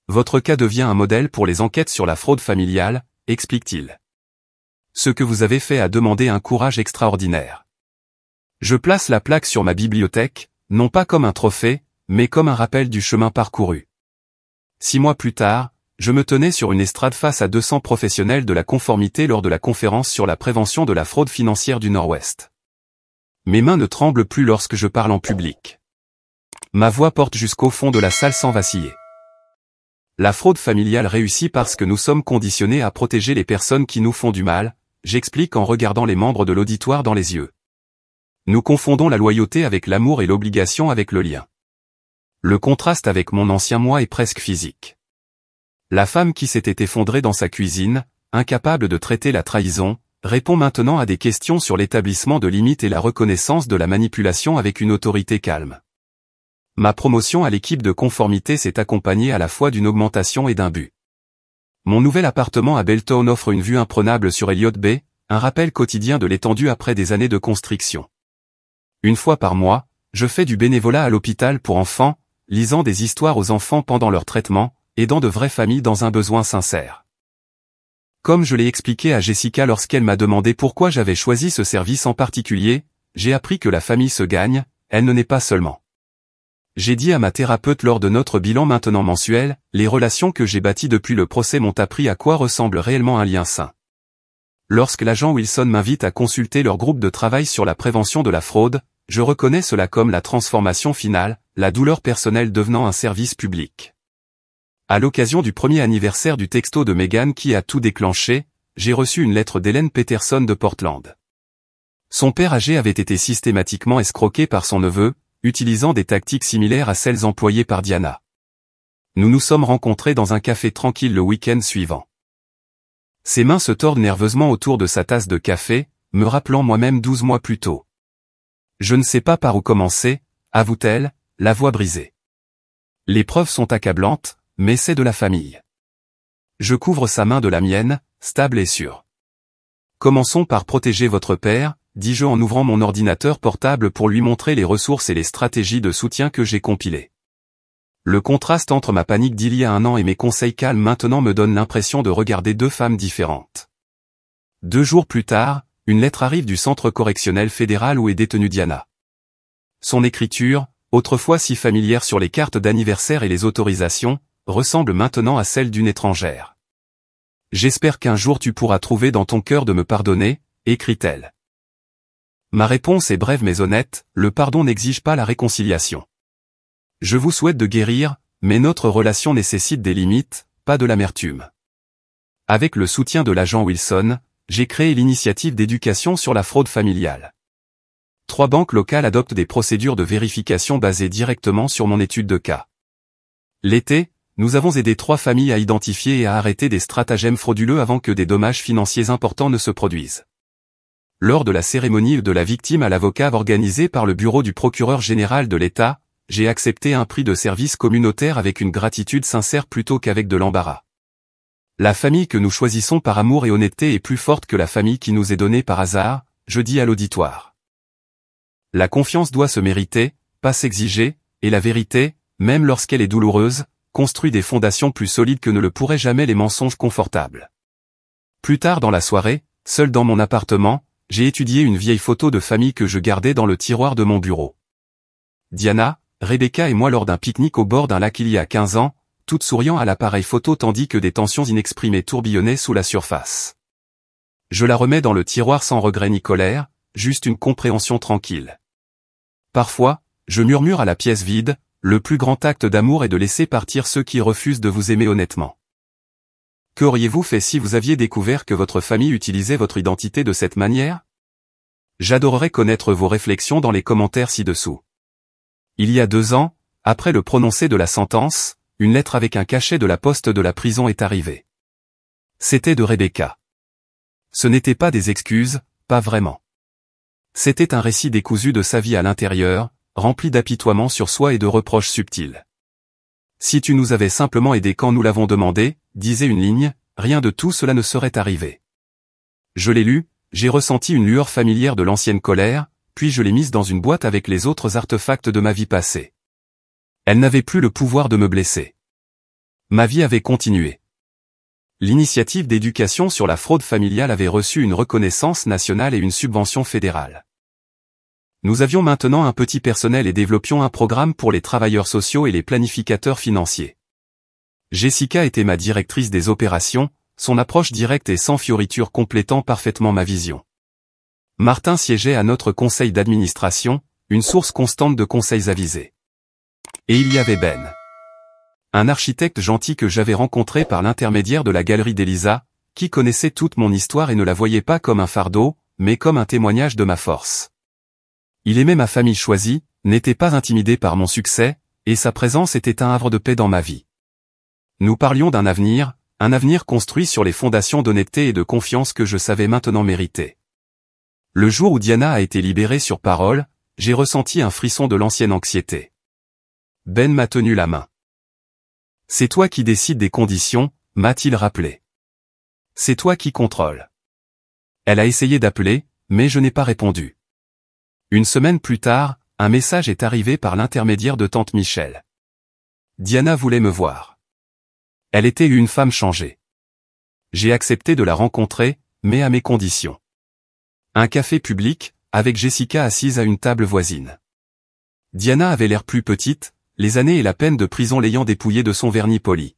Votre cas devient un modèle pour les enquêtes sur la fraude familiale, explique-t-il. Ce que vous avez fait a demandé un courage extraordinaire. Je place la plaque sur ma bibliothèque, non pas comme un trophée, mais comme un rappel du chemin parcouru. 6 mois plus tard, je me tenais sur une estrade face à 200 professionnels de la conformité lors de la conférence sur la prévention de la fraude financière du Nord-Ouest. Mes mains ne tremblent plus lorsque je parle en public. Ma voix porte jusqu'au fond de la salle sans vaciller. La fraude familiale réussit parce que nous sommes conditionnés à protéger les personnes qui nous font du mal, j'explique en regardant les membres de l'auditoire dans les yeux. Nous confondons la loyauté avec l'amour et l'obligation avec le lien. Le contraste avec mon ancien moi est presque physique. La femme qui s'était effondrée dans sa cuisine, incapable de traiter la trahison, répond maintenant à des questions sur l'établissement de limites et la reconnaissance de la manipulation avec une autorité calme. Ma promotion à l'équipe de conformité s'est accompagnée à la fois d'une augmentation et d'un but. Mon nouvel appartement à Belton offre une vue imprenable sur Elliott Bay, un rappel quotidien de l'étendue après des années de construction. Une fois par mois, je fais du bénévolat à l'hôpital pour enfants, lisant des histoires aux enfants pendant leur traitement, aidant de vraies familles dans un besoin sincère. Comme je l'ai expliqué à Jessica lorsqu'elle m'a demandé pourquoi j'avais choisi ce service en particulier, j'ai appris que la famille se gagne, elle ne naît pas seulement. J'ai dit à ma thérapeute lors de notre bilan maintenant mensuel, les relations que j'ai bâties depuis le procès m'ont appris à quoi ressemble réellement un lien sain. Lorsque l'agent Wilson m'invite à consulter leur groupe de travail sur la prévention de la fraude, je reconnais cela comme la transformation finale, la douleur personnelle devenant un service public. À l'occasion du premier anniversaire du texto de Meghan qui a tout déclenché, j'ai reçu une lettre d'Hélène Peterson de Portland. Son père âgé avait été systématiquement escroqué par son neveu, utilisant des tactiques similaires à celles employées par Diana. Nous nous sommes rencontrés dans un café tranquille le week-end suivant. Ses mains se tordent nerveusement autour de sa tasse de café, me rappelant moi-même 12 mois plus tôt. Je ne sais pas par où commencer, avoue-t-elle, la voix brisée. Les preuves sont accablantes, mais c'est de la famille. Je couvre sa main de la mienne, stable et sûre. Commençons par protéger votre père, dis-je en ouvrant mon ordinateur portable pour lui montrer les ressources et les stratégies de soutien que j'ai compilées. Le contraste entre ma panique d'il y a un an et mes conseils calmes maintenant me donne l'impression de regarder deux femmes différentes. 2 jours plus tard, une lettre arrive du centre correctionnel fédéral où est détenue Diana. Son écriture, autrefois si familière sur les cartes d'anniversaire et les autorisations, ressemble maintenant à celle d'une étrangère. « J'espère qu'un jour tu pourras trouver dans ton cœur de me pardonner », écrit-elle. Ma réponse est brève mais honnête, le pardon n'exige pas la réconciliation. Je vous souhaite de guérir, mais notre relation nécessite des limites, pas de l'amertume. Avec le soutien de l'agent Wilson, j'ai créé l'initiative d'éducation sur la fraude familiale. 3 banques locales adoptent des procédures de vérification basées directement sur mon étude de cas. L'été, nous avons aidé 3 familles à identifier et à arrêter des stratagèmes frauduleux avant que des dommages financiers importants ne se produisent. Lors de la cérémonie de la victime à l'avocat organisée par le bureau du procureur général de l'État, j'ai accepté un prix de service communautaire avec une gratitude sincère plutôt qu'avec de l'embarras. La famille que nous choisissons par amour et honnêteté est plus forte que la famille qui nous est donnée par hasard, je dis à l'auditoire. La confiance doit se mériter, pas s'exiger, et la vérité, même lorsqu'elle est douloureuse, construit des fondations plus solides que ne le pourraient jamais les mensonges confortables. Plus tard dans la soirée, seul dans mon appartement, j'ai étudié une vieille photo de famille que je gardais dans le tiroir de mon bureau. Diana, Rebecca et moi lors d'un pique-nique au bord d'un lac il y a 15 ans, toutes souriant à l'appareil photo tandis que des tensions inexprimées tourbillonnaient sous la surface. Je la remets dans le tiroir sans regret ni colère, juste une compréhension tranquille. Parfois, je murmure à la pièce vide, le plus grand acte d'amour est de laisser partir ceux qui refusent de vous aimer honnêtement. Qu'auriez-vous fait si vous aviez découvert que votre famille utilisait votre identité de cette manière? J'adorerais connaître vos réflexions dans les commentaires ci-dessous. Il y a 2 ans, après le prononcé de la sentence, une lettre avec un cachet de la poste de la prison est arrivée. C'était de Rebecca. Ce n'était pas des excuses, pas vraiment. C'était un récit décousu de sa vie à l'intérieur, rempli d'apitoiement sur soi et de reproches subtils. Si tu nous avais simplement aidés quand nous l'avons demandé, disait une ligne, rien de tout cela ne serait arrivé. Je l'ai lu, j'ai ressenti une lueur familière de l'ancienne colère, puis je l'ai mise dans une boîte avec les autres artefacts de ma vie passée. Elle n'avait plus le pouvoir de me blesser. Ma vie avait continué. L'initiative d'éducation sur la fraude familiale avait reçu une reconnaissance nationale et une subvention fédérale. Nous avions maintenant un petit personnel et développions un programme pour les travailleurs sociaux et les planificateurs financiers. Jessica était ma directrice des opérations, son approche directe et sans fioritures complétant parfaitement ma vision. Martin siégeait à notre conseil d'administration, une source constante de conseils avisés. Et il y avait Ben. Un architecte gentil que j'avais rencontré par l'intermédiaire de la galerie d'Elisa, qui connaissait toute mon histoire et ne la voyait pas comme un fardeau, mais comme un témoignage de ma force. Il aimait ma famille choisie, n'était pas intimidé par mon succès, et sa présence était un havre de paix dans ma vie. Nous parlions d'un avenir, un avenir construit sur les fondations d'honnêteté et de confiance que je savais maintenant mériter. Le jour où Diana a été libérée sur parole, j'ai ressenti un frisson de l'ancienne anxiété. Ben m'a tenu la main. C'est toi qui décides des conditions, m'a-t-il rappelé. C'est toi qui contrôle. Elle a essayé d'appeler, mais je n'ai pas répondu. Une semaine plus tard, un message est arrivé par l'intermédiaire de tante Michel. Diana voulait me voir. Elle était une femme changée. J'ai accepté de la rencontrer, mais à mes conditions. Un café public, avec Jessica assise à une table voisine. Diana avait l'air plus petite, les années et la peine de prison l'ayant dépouillée de son vernis poli.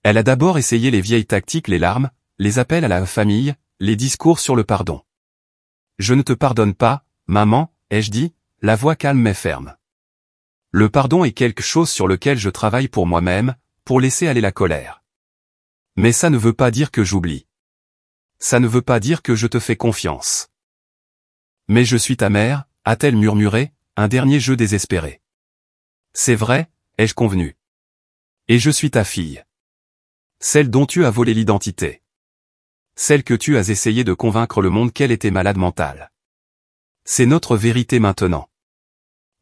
Elle a d'abord essayé les vieilles tactiques, les larmes, les appels à la famille, les discours sur le pardon. Je ne te pardonne pas, maman, ai-je dit, la voix calme mais ferme. Le pardon est quelque chose sur lequel je travaille pour moi-même, pour laisser aller la colère. Mais ça ne veut pas dire que j'oublie. Ça ne veut pas dire que je te fais confiance. Mais je suis ta mère, a-t-elle murmuré, un dernier jeu désespéré. C'est vrai, ai-je convenu. Et je suis ta fille. Celle dont tu as volé l'identité. Celle que tu as essayé de convaincre le monde qu'elle était malade mentale. C'est notre vérité maintenant.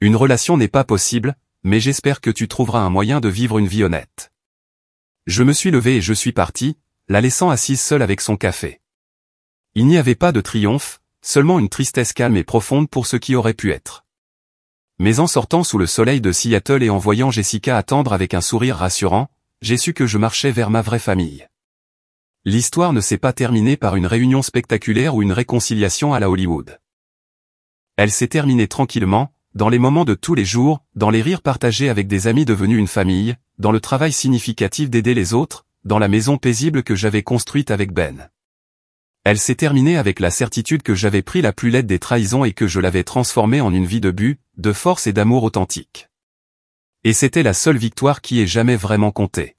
Une relation n'est pas possible, mais j'espère que tu trouveras un moyen de vivre une vie honnête. Je me suis levé et je suis parti, la laissant assise seule avec son café. Il n'y avait pas de triomphe, seulement une tristesse calme et profonde pour ce qui aurait pu être. Mais en sortant sous le soleil de Seattle et en voyant Jessica attendre avec un sourire rassurant, j'ai su que je marchais vers ma vraie famille. L'histoire ne s'est pas terminée par une réunion spectaculaire ou une réconciliation à la Hollywood. Elle s'est terminée tranquillement, dans les moments de tous les jours, dans les rires partagés avec des amis devenus une famille, dans le travail significatif d'aider les autres, dans la maison paisible que j'avais construite avec Ben. Elle s'est terminée avec la certitude que j'avais pris la plus laide des trahisons et que je l'avais transformée en une vie de but, de force et d'amour authentique. Et c'était la seule victoire qui ait jamais vraiment compté.